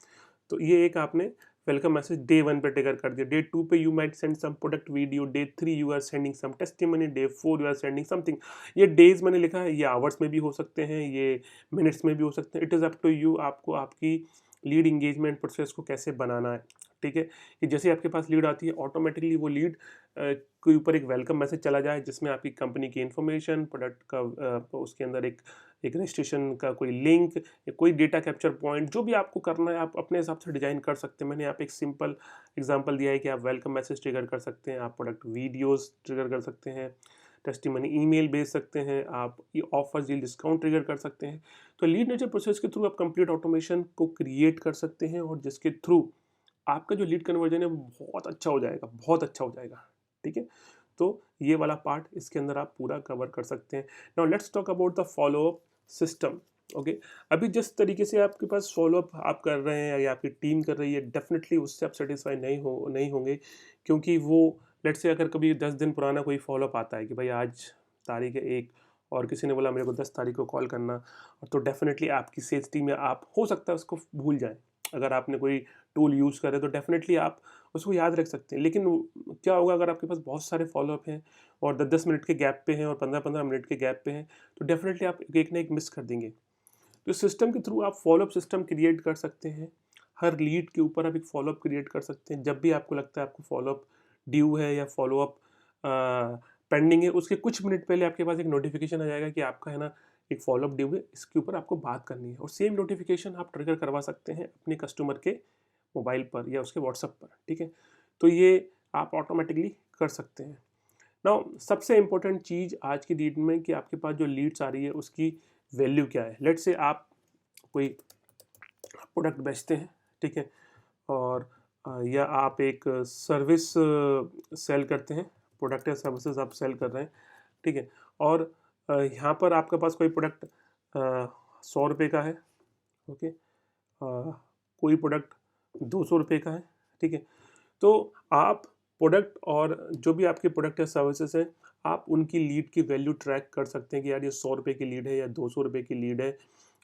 तो ये एक आपने वेलकम मैसेज डे 1 पे ट्रिगर कर दिया। डे 2 पे you might send some product video, day 3 you are sending some testimony, day 4 you are sending something. ये डेज मैंने लिखा है, ये आवर्स में भी हो सकते हैं, ये मिनट्स में भी हो सकते हैं। It is up to you, आपको आपकी लीड इंगेजमेंट प्रोसेस को कैसे बनाना है, ठीक है। कि जैसे आपके पास लीड आती है, ऑटोमेटिकली वो लीड के ऊपर एक वेलकम मैसेज चला जाए जिसमें आपकी कंपनी की इन्फॉर्मेशन, प्रोडक्ट का उसके अंदर एक रजिस्ट्रेशन का कोई लिंक या कोई डेटा कैप्चर पॉइंट, जो भी आपको करना है आप अपने हिसाब से डिज़ाइन कर सकते हैं। मैंने यहाँ पे एक सिंपल एग्जांपल दिया है कि आप वेलकम मैसेज ट्रिगर कर सकते हैं, आप प्रोडक्ट वीडियोस ट्रिगर कर सकते हैं, टेस्टिमनी ईमेल भेज सकते हैं, आप ये ऑफर्स डील डिस्काउंट ट्रिगर कर सकते हैं। तो लीड नेचर प्रोसेस के थ्रू आप कंप्लीट ऑटोमेशन को क्रिएट कर सकते हैं और जिसके थ्रू आपका जो लीड कन्वर्जन है वो बहुत अच्छा हो जाएगा, बहुत अच्छा हो जाएगा, ठीक है। तो ये वाला पार्ट इसके अंदर आप पूरा कवर कर सकते हैं। Now let's talk about the follow up system. Okay, अभी जिस तरीके से आपके पास फॉलोअप आप कर रहे हैं या आपकी टीम कर रही है, डेफिनेटली उससे आप सेटिस्फाई नहीं होंगे, क्योंकि वो लेट्स से अगर कभी 10 दिन पुराना कोई फॉलोअप आता है कि भाई आज तारीख है 1 और किसी ने बोला मेरे को 10 तारीख को कॉल करना, तो डेफिनेटली आपकी सेल्स टीम में आप हो सकता है उसको भूल जाएं। अगर आपने कोई टूल यूज़ करे तो डेफिनेटली आप उसको याद रख सकते हैं। लेकिन क्या होगा अगर आपके पास बहुत सारे फॉलोअप हैं और 10-10 मिनट के गैप पे हैं और 15-15 मिनट के गैप पे हैं, तो डेफिनेटली आप एक ना एक मिस कर देंगे। तो सिस्टम के थ्रू आप फॉलोअप सिस्टम क्रिएट कर सकते हैं। हर लीड के ऊपर आप एक फॉलोअप क्रिएट कर सकते हैं। जब भी आपको लगता है आपको फॉलोअप ड्यू है या फॉलोअप पेंडिंग है, उसके कुछ मिनट पहले आपके पास एक नोटिफिकेशन आ जाएगा कि आपका है ना एक फॉलोअप ड्यू है, इसके ऊपर आपको बात करनी है। और सेम नोटिफिकेशन आप ट्रिगर करवा सकते हैं अपने कस्टमर के मोबाइल पर या उसके व्हाट्सएप पर, ठीक है। तो ये आप ऑटोमेटिकली कर सकते हैं। नाउ सबसे इम्पोर्टेंट चीज़ आज की डेट में कि आपके पास जो लीड्स आ रही है उसकी वैल्यू क्या है। लेट्स से आप कोई प्रोडक्ट बेचते हैं, ठीक है, और या आप एक सर्विस सेल करते हैं, प्रोडक्ट या सर्विसेज आप सेल कर रहे हैं, ठीक है। और यहाँ पर आपके पास कोई प्रोडक्ट 100 रुपये का है, ओके, कोई प्रोडक्ट 200 रुपये का है, ठीक है। तो आप प्रोडक्ट और जो भी आपके प्रोडक्ट या सर्विसेज है, आप उनकी लीड की वैल्यू ट्रैक कर सकते हैं कि यार ये 100 रुपये की लीड है या 200 रुपये की लीड है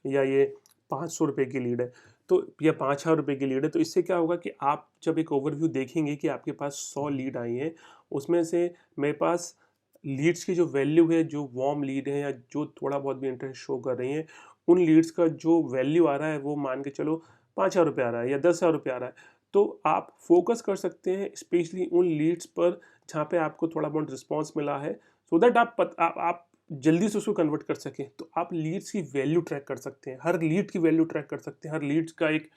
या ये 500 रुपये की लीड है, तो या 5,000 रुपये की लीड है। तो इससे क्या होगा कि आप जब एक ओवरव्यू देखेंगे कि आपके पास 100 लीड आई हैं, उसमें से मेरे पास लीड्स की जो वैल्यू है, जो वार्म लीड है या जो थोड़ा बहुत भी इंटरेस्ट शो कर रही हैं, उन लीड्स का जो वैल्यू आ रहा है वो मान के चलो 5,000 रुपये आ रहा है या 10,000 रुपये आ रहा है। तो आप फोकस कर सकते हैं स्पेशली उन लीड्स पर जहाँ पे आपको थोड़ा बहुत रिस्पॉन्स मिला है, सो दैट आप जल्दी से उसको कन्वर्ट कर सकें। तो आप लीड्स की वैल्यू ट्रैक कर सकते हैं, हर लीड की वैल्यू ट्रैक कर सकते हैं, हर लीड्स का एक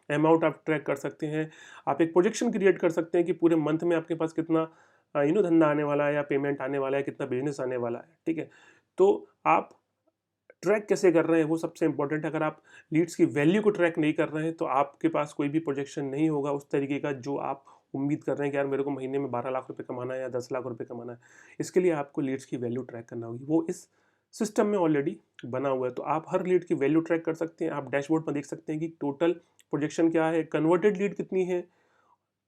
अमाउंट आप ट्रैक कर सकते हैं। आप एक प्रोजेक्शन क्रिएट कर सकते हैं कि पूरे मंथ में आपके पास कितना धंधा आने वाला है या पेमेंट आने वाला है, कितना बिजनेस आने वाला है, ठीक है। तो आप ट्रैक कैसे कर रहे हैं वो सबसे इंपॉर्टेंट है। अगर आप लीड्स की वैल्यू को ट्रैक नहीं कर रहे हैं तो आपके पास कोई भी प्रोजेक्शन नहीं होगा उस तरीके का जो आप उम्मीद कर रहे हैं कि यार मेरे को महीने में 12 लाख रुपए कमाना है या 10 लाख रुपए कमाना है। इसके लिए आपको लीड्स की वैल्यू ट्रैक करना होगी, वो इस सिस्टम में ऑलरेडी बना हुआ है। तो आप हर लीड की वैल्यू ट्रैक कर सकते हैं। आप डैशबोर्ड पर देख सकते हैं कि टोटल प्रोजेक्शन क्या है, कन्वर्टेड लीड कितनी है,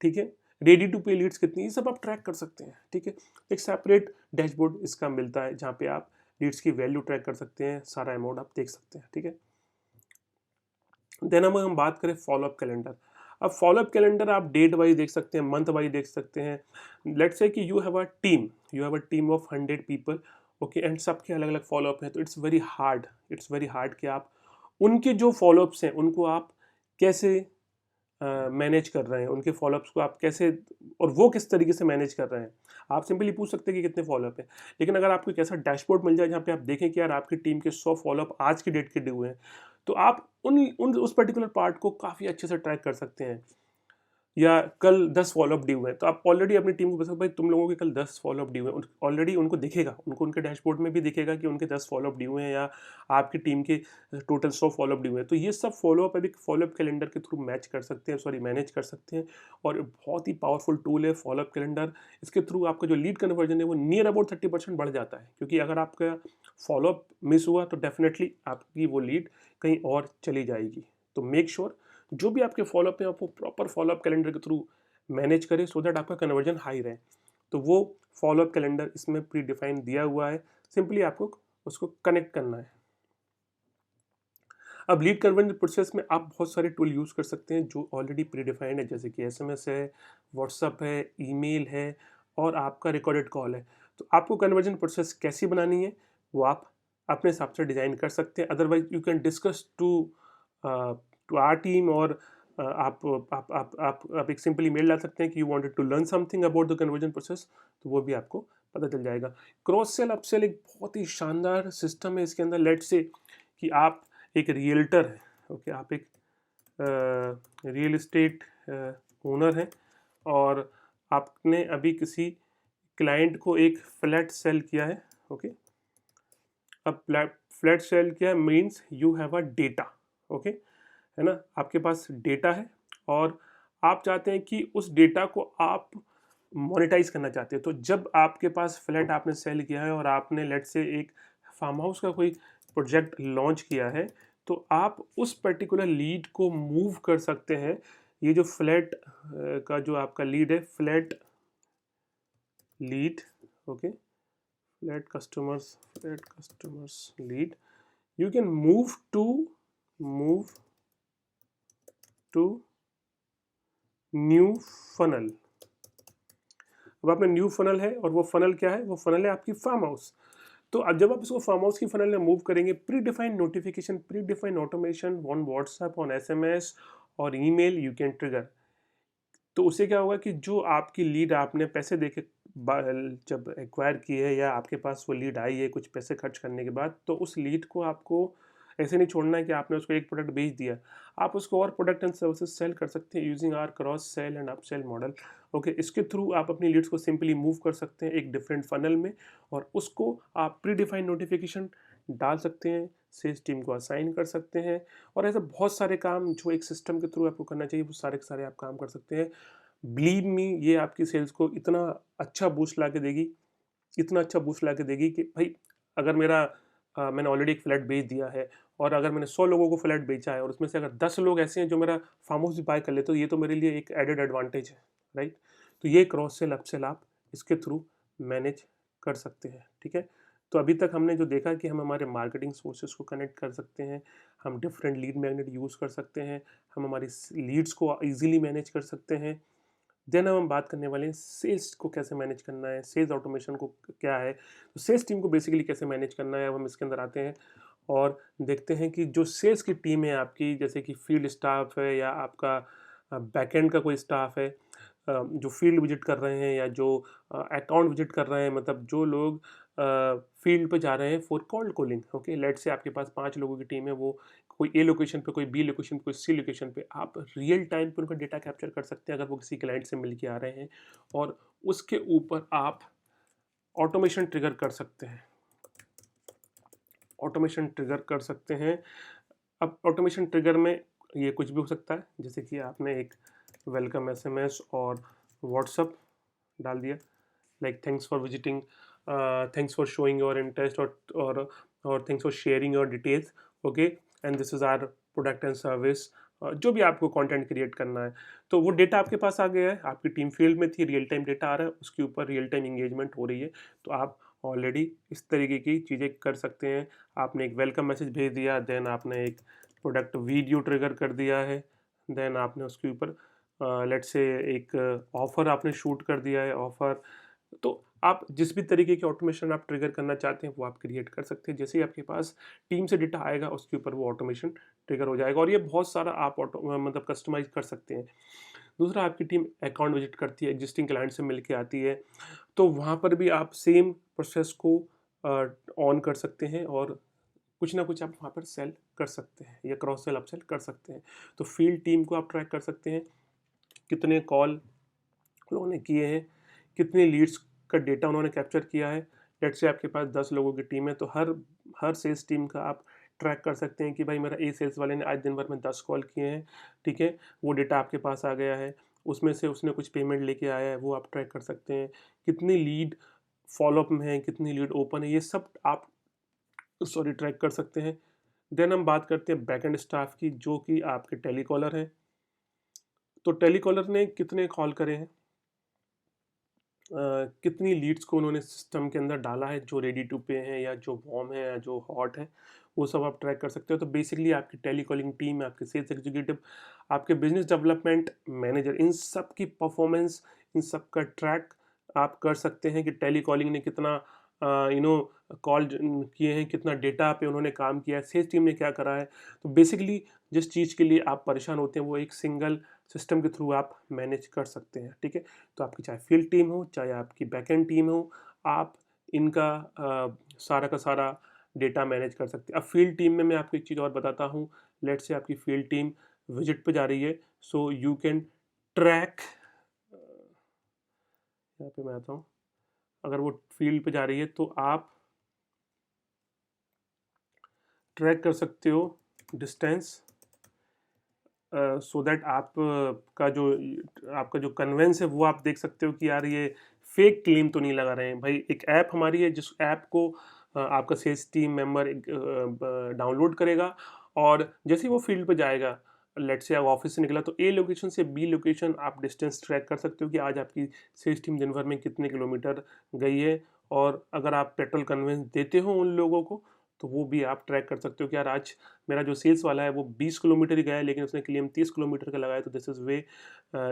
ठीक है, रेडी टू पे लीड्स कितनी, ये सब आप ट्रैक कर सकते हैं, ठीक है। एक सेपरेट डैशबोर्ड इसका मिलता है जहाँ पे आप लीड्स की वैल्यू ट्रैक कर सकते हैं, सारा अमाउंट आप देख सकते हैं, ठीक है। देन हम बात करें फॉलोअप कैलेंडर। अब फॉलोअप कैलेंडर आप डेट वाइज देख सकते हैं, मंथ वाइज देख सकते हैं। लेट्स से कि you have a team of 100 people, okay, and सबके अलग अलग फॉलोअप हैं, तो इट्स वेरी हार्ड कि आप उनके जो फॉलोअप्स हैं उनको आप कैसे मैनेज कर रहे हैं, उनके फॉलोअप्स को आप कैसे और वो किस तरीके से मैनेज कर रहे हैं। आप सिंपली पूछ सकते हैं कि कितने फॉलोअप हैं, लेकिन अगर आपको एक ऐसा डैशबोर्ड मिल जाए जहाँ पे आप देखें कि यार आपकी टीम के 100 फॉलोअप आज की डेट के ड्यू हैं, तो आप उन उस पर्टिकुलर पार्ट को काफ़ी अच्छे से ट्रैक कर सकते हैं। या कल 10 फॉलोअप ड्यू है, तो आप ऑलरेडी अपनी टीम को बता सकते भाई तुम लोगों के कल 10 फॉलोअप ड्यू है, ऑलरेडी उनको दिखेगा, उनको उनके डैशबोर्ड में भी दिखेगा कि उनके 10 फॉलोअप ड्यू हैं या आपकी टीम के टोटल 100 फॉलोअप ड्यू है। तो ये सब फॉलोअप अभी फॉलोअप कैलेंडर के थ्रू मैच कर सकते हैं, मैनेज कर सकते हैं। और बहुत ही पावरफुल टूल है फॉलोअप कैलेंडर। इसके थ्रू आपका जो लीड कन्वर्जन है वो नियर अबाउट 30% बढ़ जाता है, क्योंकि अगर आपका फॉलोअप मिस हुआ तो डेफिनेटली आपकी वो लीड कहीं और चली जाएगी। तो मेक श्योर जो भी आपके फॉलोअप है आप वो प्रॉपर फॉलोअप कैलेंडर के थ्रू मैनेज करें, सो दैट आपका कन्वर्जन हाई रहे। तो वो फॉलोअप कैलेंडर इसमें प्री डिफाइन दिया हुआ है, सिंपली आपको उसको कनेक्ट करना है। अब लीड कन्वर्जन प्रोसेस में आप बहुत सारे टूल यूज़ कर सकते हैं जो ऑलरेडी प्री डिफाइंड है, जैसे कि SMS है, व्हाट्सअप है, ईमेल है और आपका रिकॉर्डेड कॉल है। तो आपको कन्वर्जन प्रोसेस कैसी बनानी है वो आप अपने हिसाब से डिज़ाइन कर सकते हैं। Otherwise you can discuss to our team, और आप एक सिंपल ईमेल डाल सकते हैं कि you wanted to learn something about the conversion process, तो वो भी आपको पता चल जाएगा। क्रॉस सेल अपसेल एक बहुत ही शानदार सिस्टम है। इसके अंदर लेट्स से कि आप एक रियल्टर है, ओके, आप एक रियल इस्टेट ओनर हैं और आपने अभी किसी क्लाइंट को एक फ्लैट सेल किया है, ओके। अब फ्लैट सेल किया means you have a data, okay, है ना, आपके पास डेटा है और आप चाहते हैं कि उस डेटा को आप मोनेटाइज करना चाहते हैं। तो जब आपके पास फ्लैट आपने सेल किया है और आपने लेट से एक फार्म हाउस का कोई प्रोजेक्ट लॉन्च किया है, तो आप उस पर्टिकुलर लीड को मूव कर सकते हैं। ये जो फ्लैट का जो आपका लीड है, flat lead, okay, flat customers lead, you can move to new funnel. अब आपने न्यू फनल है और वो फनल क्या है, वो फनल है आपकी फार्म हाउस। तो अब जब आप इसको फार्म हाउस की फनल में मूव करेंगे, pre defined notification, pre defined automation on WhatsApp, on SMS और ईमेल यू कैन ट्रिगर। तो उससे क्या होगा कि जो आपकी लीड आपने पैसे देके जब एक्वायर की है या आपके पास वो लीड आई है कुछ पैसे खर्च करने के बाद, तो उस लीड को आपको ऐसे नहीं छोड़ना है कि आपने उसको एक प्रोडक्ट बेच दिया। आप उसको और प्रोडक्ट एंड सर्विसेज सेल कर सकते हैं using our cross sale and up sale model, okay. इसके थ्रू आप अपनी लीड्स को सिंपली मूव कर सकते हैं एक डिफरेंट फनल में और उसको आप प्री डिफाइंड नोटिफिकेशन डाल सकते हैं, सेल्स टीम को असाइन कर सकते हैं और ऐसे बहुत सारे काम जो एक सिस्टम के थ्रू आपको करना चाहिए वो सारे के सारे आप काम कर सकते हैं। बिलीव मी, ये आपकी सेल्स को इतना अच्छा बूस्ट ला के देगी, इतना अच्छा बूस्ट ला के देगी कि भाई अगर मैंने ऑलरेडी एक फ्लैट बेच दिया है और अगर मैंने 100 लोगों को फ्लैट बेचा है और उसमें से अगर 10 लोग ऐसे हैं जो मेरा फार्म हाउस भी बाय कर लेते, तो ये तो मेरे लिए एक एडेड एडवांटेज है, राइट। तो ये क्रॉस सेल अप सेल आप इसके थ्रू मैनेज कर सकते हैं, ठीक है। तो अभी तक हमने जो देखा कि हम हमारे मार्केटिंग सोर्सेज को कनेक्ट कर सकते हैं, हम डिफरेंट लीड मैग्नेट यूज़ कर सकते हैं, हम हमारी लीड्स को ईजिली मैनेज कर सकते हैं। देन हम बात करने वाले हैं सेल्स को कैसे मैनेज करना है, सेल्स ऑटोमेशन को क्या है, तो सेल्स टीम को बेसिकली कैसे मैनेज करना है, अब हम इसके अंदर आते हैं और देखते हैं कि जो सेल्स की टीम है आपकी, जैसे कि फील्ड स्टाफ है या आपका बैकएंड का कोई स्टाफ है जो फील्ड विजिट कर रहे हैं या जो अकाउंट विजिट कर रहे हैं, मतलब जो लोग फील्ड पे जा रहे हैं for cold calling, okay. Let say आपके पास 5 लोगों की टीम है, वो कोई ए लोकेशन पे, कोई बी लोकेशन पे, कोई सी लोकेशन पे, आप रियल टाइम पे उनका डेटा कैप्चर कर सकते हैं अगर वो किसी क्लाइंट से मिल के आ रहे हैं और उसके ऊपर आप ऑटोमेशन ट्रिगर कर सकते हैं, ऑटोमेशन ट्रिगर कर सकते हैं। अब ऑटोमेशन ट्रिगर में ये कुछ भी हो सकता है, जैसे कि आपने एक वेलकम SMS और व्हाट्सअप डाल दिया, like thanks for visiting, thanks for showing your interest और thanks for sharing your details, okay, and this is our product and service. जो भी आपको कंटेंट क्रिएट करना है, तो वो डेटा आपके पास आ गया है, आपकी टीम फील्ड में थी, रियल टाइम डेटा आ रहा है, उसके ऊपर रियल टाइम इंगेजमेंट हो रही है। तो आप ऑलरेडी इस तरीके की चीज़ें कर सकते हैं। आपने एक वेलकम मैसेज भेज दिया, देन आपने एक प्रोडक्ट वीडियो ट्रिगर कर दिया है, देन आपने उसके ऊपर लेट्स से एक ऑफ़र आपने शूट कर दिया है, ऑफ़र। तो आप जिस भी तरीके की ऑटोमेशन आप ट्रिगर करना चाहते हैं वो आप क्रिएट कर सकते हैं। जैसे ही आपके पास टीम से डेटा आएगा उसके ऊपर वो ऑटोमेशन ट्रिगर हो जाएगा और ये बहुत सारा आप मतलब कस्टमाइज कर सकते हैं। दूसरा, आपकी टीम अकाउंट विजिट करती है, एग्जिस्टिंग क्लाइंट से मिल के आती है, तो वहाँ पर भी आप सेम प्रोसेस को ऑन कर सकते हैं और कुछ ना कुछ आप वहाँ पर सेल कर सकते हैं या क्रॉस सेल अप सेल कर सकते हैं। तो फील्ड टीम को आप ट्रैक कर सकते हैं, कितने कॉल उन्होंने किए हैं, कितनी लीड्स का डेटा उन्होंने कैप्चर किया है। लेट्स से आपके पास 10 लोगों की टीम है, तो हर सेल्स टीम का आप ट्रैक कर सकते हैं कि भाई मेरा ए सेल्स वाले ने आज दिन भर में 10 कॉल किए हैं, ठीक है, वो डेटा आपके पास आ गया है। उसमें से उसने कुछ पेमेंट लेके आया है, वो आप ट्रैक कर सकते हैं। कितनी लीड फॉलोअप में है, कितनी लीड ओपन है, ये सब आप ट्रैक कर सकते हैं। देन हम बात करते हैं बैक एंड स्टाफ की, जो कि आपके टेलीकॉलर हैं। तो टेलीकॉलर ने कितने कॉल करे हैं, कितनी लीड्स को उन्होंने सिस्टम के अंदर डाला है, जो रेडी टू पे हैं या जो वार्म है या जो हॉट है, वो सब आप ट्रैक कर सकते हो। तो बेसिकली आपकी टेलीकॉलिंग टीम, आपके सेल्स एग्जीक्यूटिव, आपके बिजनेस डेवलपमेंट मैनेजर, इन सब की परफॉर्मेंस, इन सब का ट्रैक आप कर सकते हैं कि टेलीकॉलिंग ने कितना कॉल किए हैं, कितना डेटा पे उन्होंने काम किया है, सेल्स टीम ने क्या करा है। तो बेसिकली जिस चीज़ के लिए आप परेशान होते हैं वो एक सिंगल सिस्टम के थ्रू आप मैनेज कर सकते हैं, ठीक है। तो आपकी चाहे फील्ड टीम हो, चाहे आपकी बैकएंड टीम हो, आप इनका सारा का सारा डेटा मैनेज कर सकते हैं। अब फील्ड टीम में मैं आपको एक चीज़ और बताता हूँ। लेट्स से आपकी फील्ड टीम विजिट पे जा रही है, सो यू कैन ट्रैक, यहाँ पे मैं आता हूँ, अगर वो फील्ड पे जा रही है तो आप ट्रैक कर सकते हो डिस्टेंस, सो दैट आप आपका जो कन्वेंस है वो आप देख सकते हो कि यार ये फेक क्लेम तो नहीं लगा रहे हैं। भाई एक ऐप हमारी है, जिस ऐप को आपका सेल्स टीम मेंबर डाउनलोड करेगा, और जैसे ही वो फील्ड पे जाएगा, लेट्स से आप ऑफिस से निकला तो ए लोकेशन से बी लोकेशन आप डिस्टेंस ट्रैक कर सकते हो कि आज आपकी सेल्स टीम दिन भर में कितने किलोमीटर गई है। और अगर आप पेट्रोल कन्वेंस देते हो उन लोगों को, तो वो भी आप ट्रैक कर सकते हो कि यार आज मेरा जो सेल्स वाला है वो 20 किलोमीटर ही गया है, लेकिन उसने क्लेम 30 किलोमीटर का लगाया। तो this is way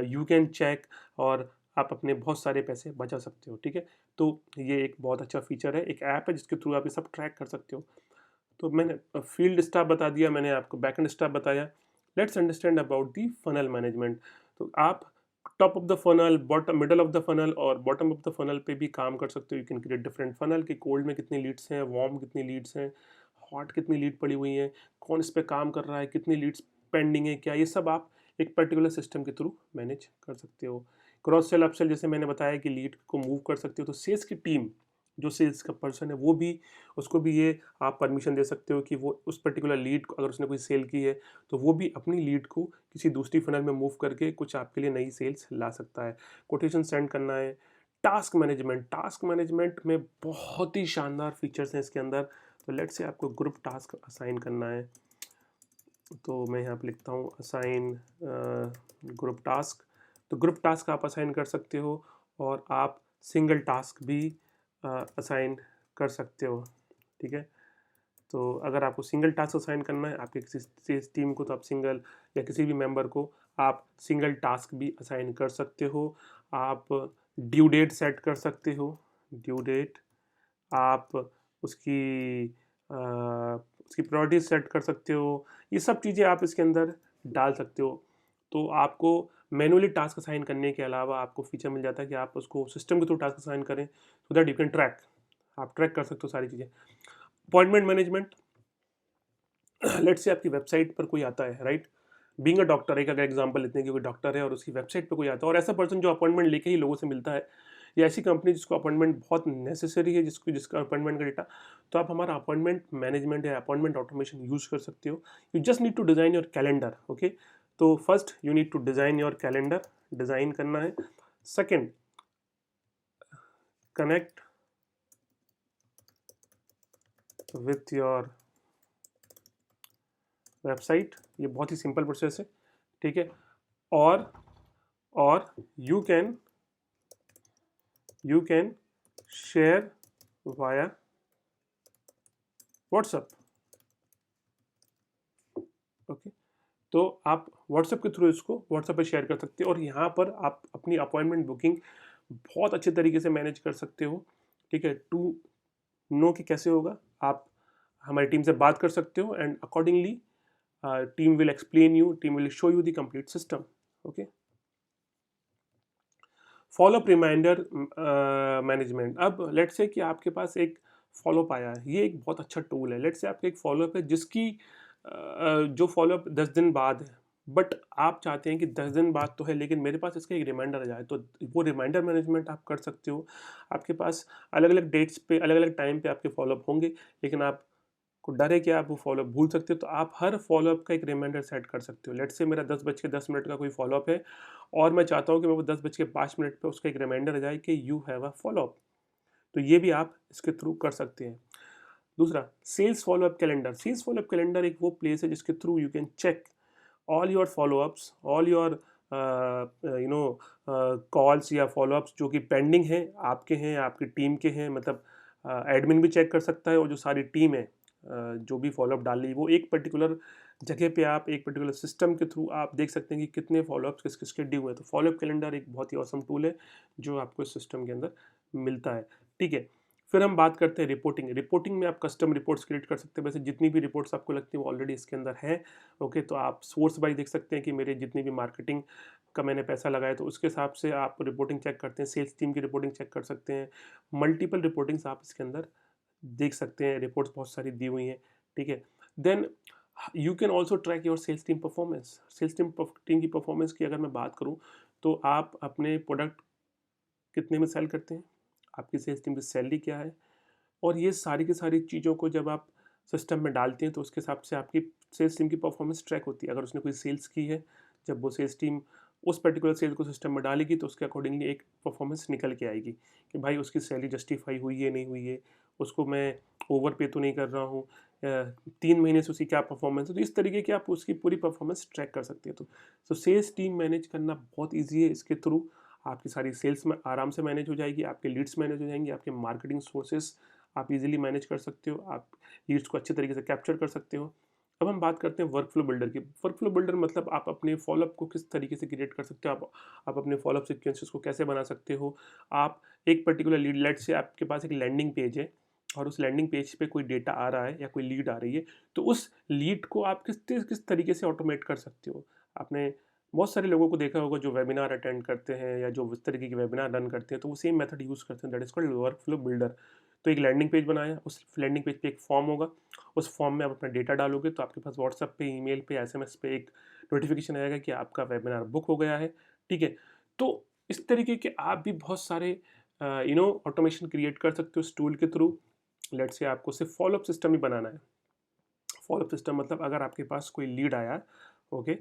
you can check, और आप अपने बहुत सारे पैसे बचा सकते हो, ठीक है। तो ये एक बहुत अच्छा फीचर है, एक ऐप है जिसके थ्रू आप ये सब ट्रैक कर सकते हो। तो मैंने फील्ड स्टाफ बता दिया, मैंने आपको बैकएंड स्टाफ बताया। Let's understand about the funnel management. तो आप top of the funnel, bottom, middle of the funnel और बॉटम ऑफ द फनल पे भी काम कर सकते हो। You can create different funnel कि कोल्ड में कितनी लीड्स हैं, वार्म कितनी लीड्स हैं, हॉट कितनी लीड पड़ी हुई हैं, कौन इस पे काम कर रहा है, कितनी लीड्स पेंडिंग है, क्या, ये सब आप एक पर्टिकुलर सिस्टम के थ्रू मैनेज कर सकते हो। क्रॉस सेल अपसेल जैसे मैंने बताया कि लीड को मूव कर सकते हो। तो सेल्स की टीम, जो सेल्स का पर्सन है, वो भी, उसको भी ये आप परमिशन दे सकते हो कि वो उस पर्टिकुलर लीड को, अगर उसने कोई सेल की है तो वो भी अपनी लीड को किसी दूसरी फनल में मूव करके कुछ आपके लिए नई सेल्स ला सकता है। कोटेशन सेंड करना है। टास्क मैनेजमेंट, टास्क मैनेजमेंट में बहुत ही शानदार फीचर्स हैं इसके अंदर। तो लेट्स से आपको ग्रुप टास्क असाइन करना है, तो मैं यहाँ पे लिखता हूँ असाइन ग्रुप टास्क। तो ग्रुप टास्क आप असाइन कर सकते हो, और आप सिंगल टास्क भी असाइन कर सकते हो, ठीक है। तो अगर आपको सिंगल टास्क असाइन करना है आपके किसी टीम को, तो आप सिंगल, या किसी भी मेंबर को आप सिंगल टास्क भी असाइन कर सकते हो। आप ड्यू डेट सेट कर सकते हो, ड्यू डेट, आप उसकी उसकी प्रायोरिटी सेट कर सकते हो। ये सब चीज़ें आप इसके अंदर डाल सकते हो। तो आपको मैनुअली टास्क असाइन करने के अलावा आपको फीचर मिल जाता है कि आप उसको सिस्टम के थ्रू टास्क असाइन करें, so that you can track, आप ट्रैक कर सकते हो सारी चीज़ें। अपॉइंटमेंट मैनेजमेंट, लेट्स से आपकी वेबसाइट पर कोई आता है, राइट, बीइंग अ डॉक्टर, एक अगर एग्जांपल लेते हैं कि कोई डॉक्टर है और उसकी वेबसाइट पे कोई आता है, और ऐसा पर्सन जो अपॉइंटमेंट लेके ही लोगों से मिलता है, या ऐसी कंपनी जिसको अपॉइंटमेंट बहुत नेसेसरी है, जिसका अपॉइंटमेंट का डेटा, तो आप हमारा अपॉइंटमेंट मैनेजमेंट या अपॉइंटमेंट ऑटोमेशन यूज कर सकते हो। You just need to design your calendar, okay. तो first you need to design your calendar, design करना है। Second, connect with your website, ये बहुत ही सिंपल प्रोसेस है, ठीक है। और you can share via WhatsApp, okay. तो आप व्हाट्सएप के थ्रू इसको व्हाट्सएप पे शेयर कर सकते हो, और यहाँ पर आप अपनी अपॉइंटमेंट बुकिंग बहुत अच्छे तरीके से मैनेज कर सकते हो, ठीक है। टू नो कि कैसे होगा, आप हमारी टीम से बात कर सकते हो, and accordingly team will explain you, team will show you the complete system, okay. Follow up reminder management, अब लेट्स से कि आपके पास एक फॉलोअप आया है, ये एक बहुत अच्छा टूल है। लेट्स से आपका एक फॉलोअप है जिसकी जो फॉलोअप 10 दिन बाद है, बट आप चाहते हैं कि 10 दिन बाद तो है लेकिन मेरे पास इसका एक रिमाइंडर आ जाए, तो वो रिमाइंडर मैनेजमेंट आप कर सकते हो। आपके पास अलग अलग डेट्स पे, अलग अलग टाइम पे आपके फॉलोअप होंगे, लेकिन आप को डर है कि आप वो फॉलोअप भूल सकते हो, तो आप हर फॉलोअप का एक रिमाइंडर सेट कर सकते हो। लेट्स से मेरा 10:10 का कोई फॉलोअप है, और मैं चाहता हूँ कि मैं वो 10:05 पे उसका एक रिमाइंडर आ जाए कि यू हैव अ फॉलोअप, तो ये भी आप इसके थ्रू कर सकते हैं। दूसरा, sales follow up calendar. Sales follow up calendar एक वो प्लेस है जिसके through you can check all your follow ups, all your calls या फॉलोअप्स जो कि पेंडिंग हैं आपकी टीम के हैं, मतलब एडमिन भी चेक कर सकता है, और जो सारी टीम है जो भी फॉलोअप डाल रही है वो एक पर्टिकुलर जगह पे आप एक पर्टिकुलर सिस्टम के थ्रू आप देख सकते हैं कि कितने फॉलोअप्स किस किसके ड्यू हैं। तो फॉलोअप कैलेंडर एक बहुत ही ऑसम टूल है जो आपको इस सिस्टम के अंदर मिलता है। ठीक है, फिर हम बात करते हैं रिपोर्टिंग। रिपोर्टिंग में आप कस्टम रिपोर्ट्स क्रिएट कर सकते हैं। वैसे जितनी भी रिपोर्ट्स आपको लगती है वो ऑलरेडी इसके अंदर है। ओके, तो आप सोर्स बाई देख सकते हैं कि मेरे जितनी भी मार्केटिंग का मैंने पैसा लगाया तो उसके हिसाब से आप रिपोर्टिंग चेक करते हैं, सेल्स टीम की रिपोर्टिंग चेक कर सकते हैं, मल्टीपल रिपोर्टिंग्स आप इसके अंदर देख सकते हैं, रिपोर्ट्स बहुत सारी दी हुई हैं। ठीक है, then you can also track your sales team performance. Sales team की परफॉर्मेंस की अगर मैं बात करूँ तो आप अपने प्रोडक्ट कितने में सेल करते हैं, आपकी सेल्स टीम की सैलरी क्या है, और ये सारी की सारी चीज़ों को जब आप सिस्टम में डालते हैं तो उसके हिसाब से आपकी सेल्स टीम की परफॉर्मेंस ट्रैक होती है। अगर उसने कोई सेल्स की है, जब वो सेल्स टीम उस पर्टिकुलर सेल को सिस्टम में डालेगी तो उसके अकॉर्डिंगली एक परफॉर्मेंस निकल के आएगी कि भाई उसकी सैलरी जस्टिफाई हुई है नहीं हुई है, उसको मैं ओवर पे तो नहीं कर रहा हूँ, 3 महीने से उसकी क्या परफॉर्मेंस है। तो इस तरीके की आप उसकी पूरी परफॉर्मेंस ट्रैक कर सकते हैं। तो सेल्स टीम मैनेज करना बहुत ईजी है। इसके थ्रू आपकी सारी सेल्स में आराम से मैनेज हो जाएगी, आपके लीड्स मैनेज हो जाएंगे, आपके मार्केटिंग सोर्सेस आप इजीली मैनेज कर सकते हो, आप लीड्स को अच्छे तरीके से कैप्चर कर सकते हो। अब हम बात करते हैं वर्क फ्लो बिल्डर की। वर्क फ्लो बिल्डर मतलब आप अपने फॉलोअप को किस तरीके से क्रिएट कर सकते हो, आप अपने फॉलोअप सीक्वेंसेस को कैसे बना सकते हो। आप एक पर्टिकुलर लीड, लेट से आपके पास एक लैंडिंग पेज है और उस लैंडिंग पेज पे कोई डेटा आ रहा है या कोई लीड आ रही है, तो उस लीड को आप किस किस तरीके से ऑटोमेट कर सकते हो। आपने बहुत सारे लोगों को देखा होगा जो वेबिनार अटेंड करते हैं या जो इस तरीके के वेबिनार रन करते हैं, तो वो सेम मेथड यूज़ करते हैं, that is called work flow builder. तो एक लैंडिंग पेज बनाया, उस लैंडिंग पेज पे एक फॉर्म होगा, उस फॉर्म में आप अपना डेटा डालोगे तो आपके पास व्हाट्सएप पे, ईमेल पे, एसएमएस पे एक नोटिफिकेशन आएगा कि आपका वेबिनार बुक हो गया है। ठीक है, तो इस तरीके के आप भी बहुत सारे ऑटोमेशन क्रिएट कर सकते हो इस टूल के थ्रू। लेट्स से आपको सिर्फ फॉलोअप सिस्टम ही बनाना है। फॉलोअप सिस्टम मतलब अगर आपके पास कोई लीड आया, ओके,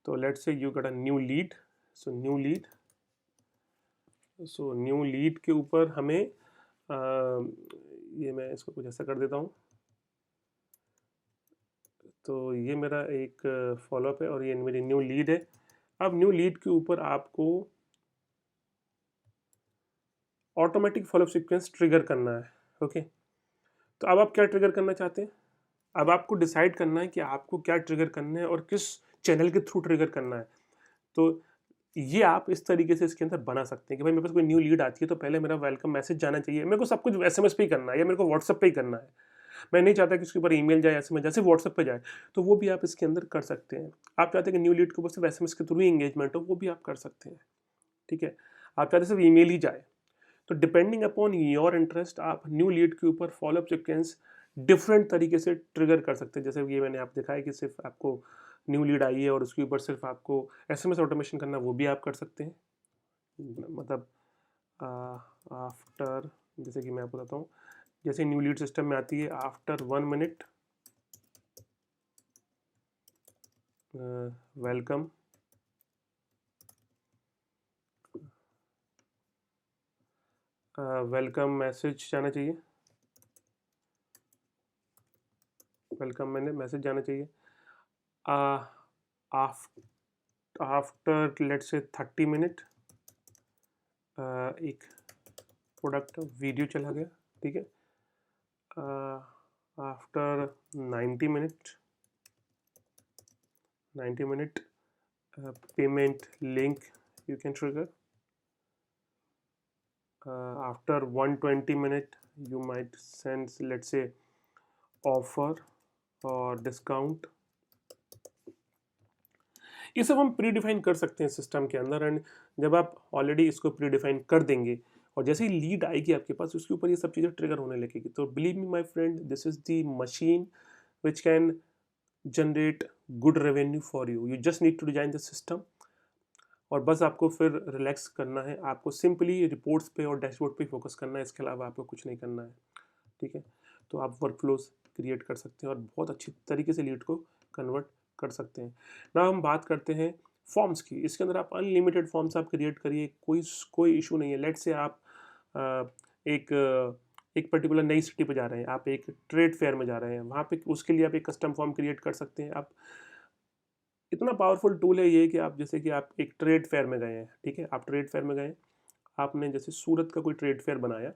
तो let's say you got a new lead. So new lead के ऊपर हमें ये मैं इसको कुछ ऐसा कर देता हूँ। तो ये मेरा एक फॉलोअप है और ये मेरी न्यू लीड है। अब न्यू लीड के ऊपर आपको ऑटोमेटिक फॉलोअप सीक्वेंस ट्रिगर करना है। ओके, तो अब आप क्या ट्रिगर करना चाहते हैं? अब आपको डिसाइड करना है कि आपको क्या ट्रिगर करना है और किस चैनल के थ्रू ट्रिगर करना है। तो ये आप इस तरीके से इसके अंदर बना सकते हैं कि भाई मेरे पास कोई न्यू लीड आती है तो पहले मेरा वेलकम मैसेज जाना चाहिए, मेरे को सब कुछ एसएमएस पे ही करना है या मेरे को व्हाट्सएप पे ही करना है, मैं नहीं चाहता कि उसके ऊपर ईमेल जाए, एसएमएस जैसे व्हाट्सएप पे जाए, तो वो भी आप इसके अंदर कर सकते हैं। आप चाहते हैं कि न्यू लीड के ऊपर सिर्फ एसएमएस के थ्रू ही इंगेजमेंट हो, वो भी आप कर सकते हैं। ठीक है, आप चाहते हैं सिर्फ ईमेल ही जाए, तो डिपेंडिंग अपॉन योर इंटरेस्ट आप न्यू लीड के ऊपर फॉलोअप सीक्वेंस डिफरेंट तरीके से ट्रिगर कर सकते हैं। जैसे ये मैंने आप दिखाया कि सिर्फ आपको न्यू लीड आई है और उसके ऊपर सिर्फ आपको एसएमएस ऑटोमेशन करना, वो भी आप कर सकते हैं। मतलब आफ्टर, जैसे कि मैं आपको बताता हूँ, जैसे न्यू लीड सिस्टम में आती है, after 1 minute welcome welcome message जाना चाहिए, वेलकम मैंने मैसेज जाना चाहिए। आफ्टर लेट से 30 मिनट एक प्रोडक्ट वीडियो चला गया। ठीक है, after 90 minute payment link you can trigger. After 120 minute you might send let's say offer और डिस्काउंट। ये सब हम प्री डिफाइन कर सकते हैं सिस्टम के अंदर, एंड जब आप ऑलरेडी इसको प्री डिफाइन कर देंगे और जैसे ही लीड आएगी आपके पास उसके ऊपर ये सब चीज़ें ट्रिगर होने लगेगी। तो believe me my friend, this is the machine which can generate good revenue for you. You just need to design the system और बस आपको फिर रिलैक्स करना है, आपको सिंपली रिपोर्ट्स पे और डैशबोर्ड पे फोकस करना है, इसके अलावा आपको कुछ नहीं करना है। ठीक है, तो आप वर्कफ्लोज क्रिएट कर सकते हैं और बहुत अच्छी तरीके से लीड को कन्वर्ट कर सकते हैं। ना हम बात करते हैं फॉर्म्स की। इसके अंदर आप अनलिमिटेड फॉर्म्स आप क्रिएट करिए, कोई इशू नहीं है। लेट से आप एक एक पर्टिकुलर नई सिटी पे जा रहे हैं, आप एक ट्रेड फेयर में जा रहे हैं, वहाँ पे उसके लिए आप एक कस्टम फॉर्म क्रिएट कर सकते हैं। आप इतना पावरफुल टूल है ये कि आप जैसे कि आप एक ट्रेड फेयर में गए हैं, ठीक है, आप ट्रेड फेयर में गए, आपने जैसे सूरत का कोई ट्रेड फेयर बनाया,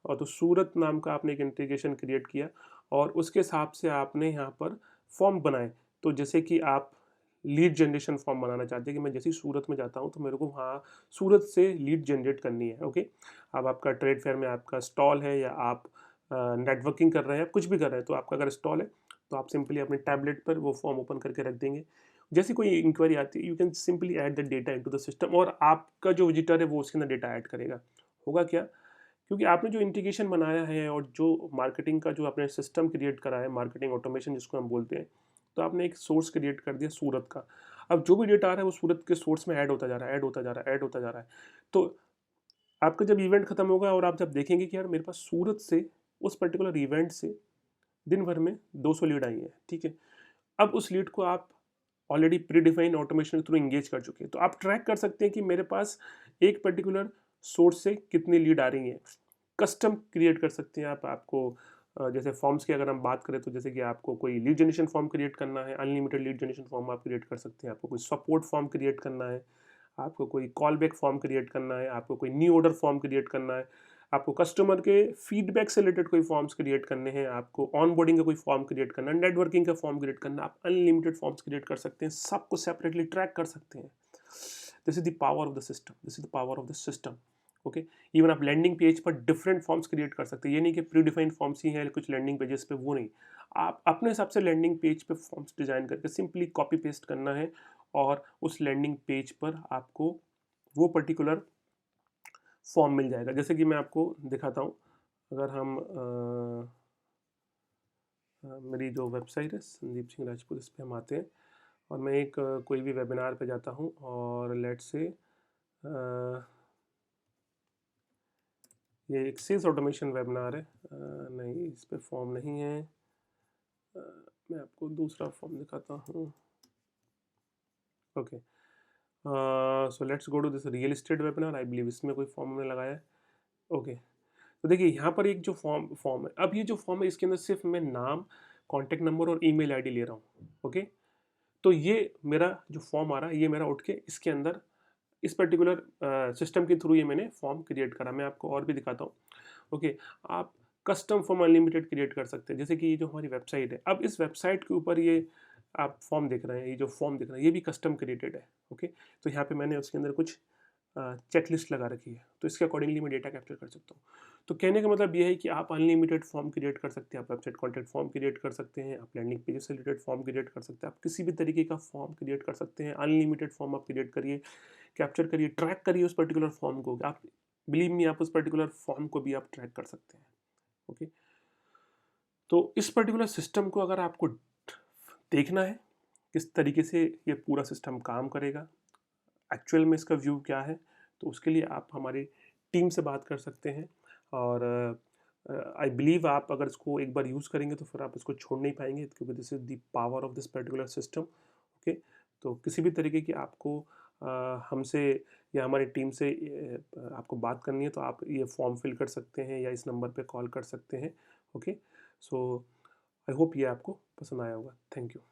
और तो सूरत नाम का आपने एक इंटीग्रेशन क्रिएट किया, और उसके हिसाब से आपने यहाँ पर फॉर्म बनाए। तो जैसे कि आप लीड जनरेशन फॉर्म बनाना चाहते हैं कि मैं जैसे ही सूरत में जाता हूँ तो मेरे को वहाँ सूरत से लीड जनरेट करनी है, ओके। अब आपका ट्रेड फेयर में आपका स्टॉल है, या आप नेटवर्किंग कर रहे हैं, कुछ भी कर रहे हैं, तो आपका अगर स्टॉल है तो आप सिंपली अपने टैबलेट पर वो फॉर्म ओपन करके रख देंगे। जैसे कोई इंक्वायरी आती है, you can simply add the data into the system, और आपका जो विजिटर है वो उसके अंदर डेटा ऐड करेगा। होगा क्या, क्योंकि आपने जो इंटीग्रेशन बनाया है और जो मार्केटिंग का जो आपने सिस्टम क्रिएट करा है, मार्केटिंग ऑटोमेशन जिसको हम बोलते हैं, तो आपने एक सोर्स क्रिएट कर दिया सूरत का। अब जो भी डेटा आ रहा है वो सूरत के सोर्स में ऐड होता जा रहा है, ऐड होता जा रहा है, ऐड होता जा रहा है। तो आपका जब इवेंट खत्म होगा और आप जब देखेंगे कि यार मेरे पास सूरत से, उस पर्टिकुलर इवेंट से दिन भर में 200 लीड आई है, ठीक है। अब उस लीड को आप ऑलरेडी प्री डिफाइंड ऑटोमेशन के थ्रू इंगेज कर चुके हैं, तो आप ट्रैक कर सकते हैं कि मेरे पास एक पर्टिकुलर सोर्स से कितनी लीड आ रही हैं। कस्टम क्रिएट कर सकते हैं आप, आपको जैसे फॉर्म्स की अगर हम बात करें तो जैसे कि आपको कोई लीड जनरेशन फॉर्म क्रिएट करना है, अनलिमिटेड लीड जनरेशन फॉर्म आप क्रिएट कर सकते हैं। आपको कोई सपोर्ट फॉर्म क्रिएट करना है, आपको कोई कॉल बैक फॉर्म क्रिएट करना है, आपको कोई न्यू ऑर्डर फॉर्म क्रिएट करना है, आपको कस्टमर के फीडबैक से रिलेटेड कोई फॉर्म्स क्रिएट करने हैं, आपको ऑन बोर्डिंग का कोई फॉर्म क्रिएट करना है, नेटवर्किंग का फॉर्म क्रिएट करना है, आप अनलिमिटेड फॉर्म्स क्रिएट कर सकते हैं, सबको सेपरेटली ट्रैक कर सकते हैं। This is the power of the system, this is the power of the system, okay. Even आप लैंडिंग पेज पर डिफरेंट फॉर्म्स क्रिएट कर सकते हैं, ये नहीं कि प्री डिफाइंड फॉर्म्स ही हैं कुछ लैंडिंग पेजेस पे, वो नहीं। आप अपने हिसाब से लैंडिंग पेज पे फॉर्म्स डिजाइन करके सिंपली कॉपी पेस्ट करना है, और उस लैंडिंग पेज पर आपको वो पर्टिकुलर फॉर्म मिल जाएगा। जैसे कि मैं आपको दिखाता हूँ, अगर हम मेरी जो वेबसाइट है संदीप सिंह राजपूत, इस पर हम आते हैं, और मैं एक कोई भी वेबिनार पे जाता हूँ, और लेट्स से ये एक सेल्स ऑटोमेशन वेबिनार है, नहीं इस पे फॉर्म नहीं है, मैं आपको दूसरा फॉर्म दिखाता हूँ, okay. So let's go to this real estate webinar, I believe इसमें कोई फॉर्म हमने लगाया है, ओके। तो देखिए यहाँ पर एक जो फॉर्म फॉर्म है, अब ये जो फॉर्म है इसके अंदर सिर्फ मैं नाम, कॉन्टैक्ट नंबर और ईमेल आईडी ले रहा हूँ, ओके। तो ये मेरा जो फॉर्म आ रहा है, ये मेरा उठ के इसके अंदर इस पर्टिकुलर सिस्टम के थ्रू ये मैंने फॉर्म क्रिएट करा। मैं आपको और भी दिखाता हूँ, ओके। आप कस्टम फॉर्म अनलिमिटेड क्रिएट कर सकते हैं, जैसे कि ये जो हमारी वेबसाइट है, अब इस वेबसाइट के ऊपर ये आप फॉर्म देख रहे हैं, ये जो फॉर्म देख रहे हैं ये भी कस्टम क्रिएटेड है, ओके। तो यहाँ पे मैंने उसके अंदर कुछ चेकलिस्ट लगा रखी है, तो इसके अकॉर्डिंगली मैं डेटा कैप्चर कर सकता हूँ। तो कहने का मतलब ये है कि आप अनलिमिटेड फॉर्म क्रिएट कर सकते हैं, आप वेबसाइट कॉन्टेंट फॉर्म क्रिएट कर सकते हैं, आप लैंडिंग पेज से रिलेटेड फॉर्म क्रिएट कर सकते हैं, आप किसी भी तरीके का फॉर्म क्रिएट कर सकते हैं। अनलिमिटेड फॉर्म आप क्रिएट करिए, कैप्चर करिए, ट्रैक करिए उस पर्टिकुलर फॉर्म को। आप बिलीव मी, आप उस पर्टिकुलर फॉर्म को भी आप ट्रैक कर सकते हैं, ओके। तो इस पर्टिकुलर सिस्टम को अगर आपको देखना है किस तरीके से ये पूरा सिस्टम काम करेगा, एक्चुअल में इसका व्यू क्या है, तो उसके लिए आप हमारी टीम से बात कर सकते हैं। और आई बिलीव आप अगर इसको एक बार यूज़ करेंगे तो फिर आप इसको छोड़ नहीं पाएंगे, क्योंकि this is the power of this particular system, okay. तो किसी भी तरीके की आपको हमसे या हमारी टीम से आपको बात करनी है तो आप ये फॉर्म फिल कर सकते हैं या इस नंबर पे कॉल कर सकते हैं, ओके। सो आई होप ये आपको पसंद आया होगा। Thank you.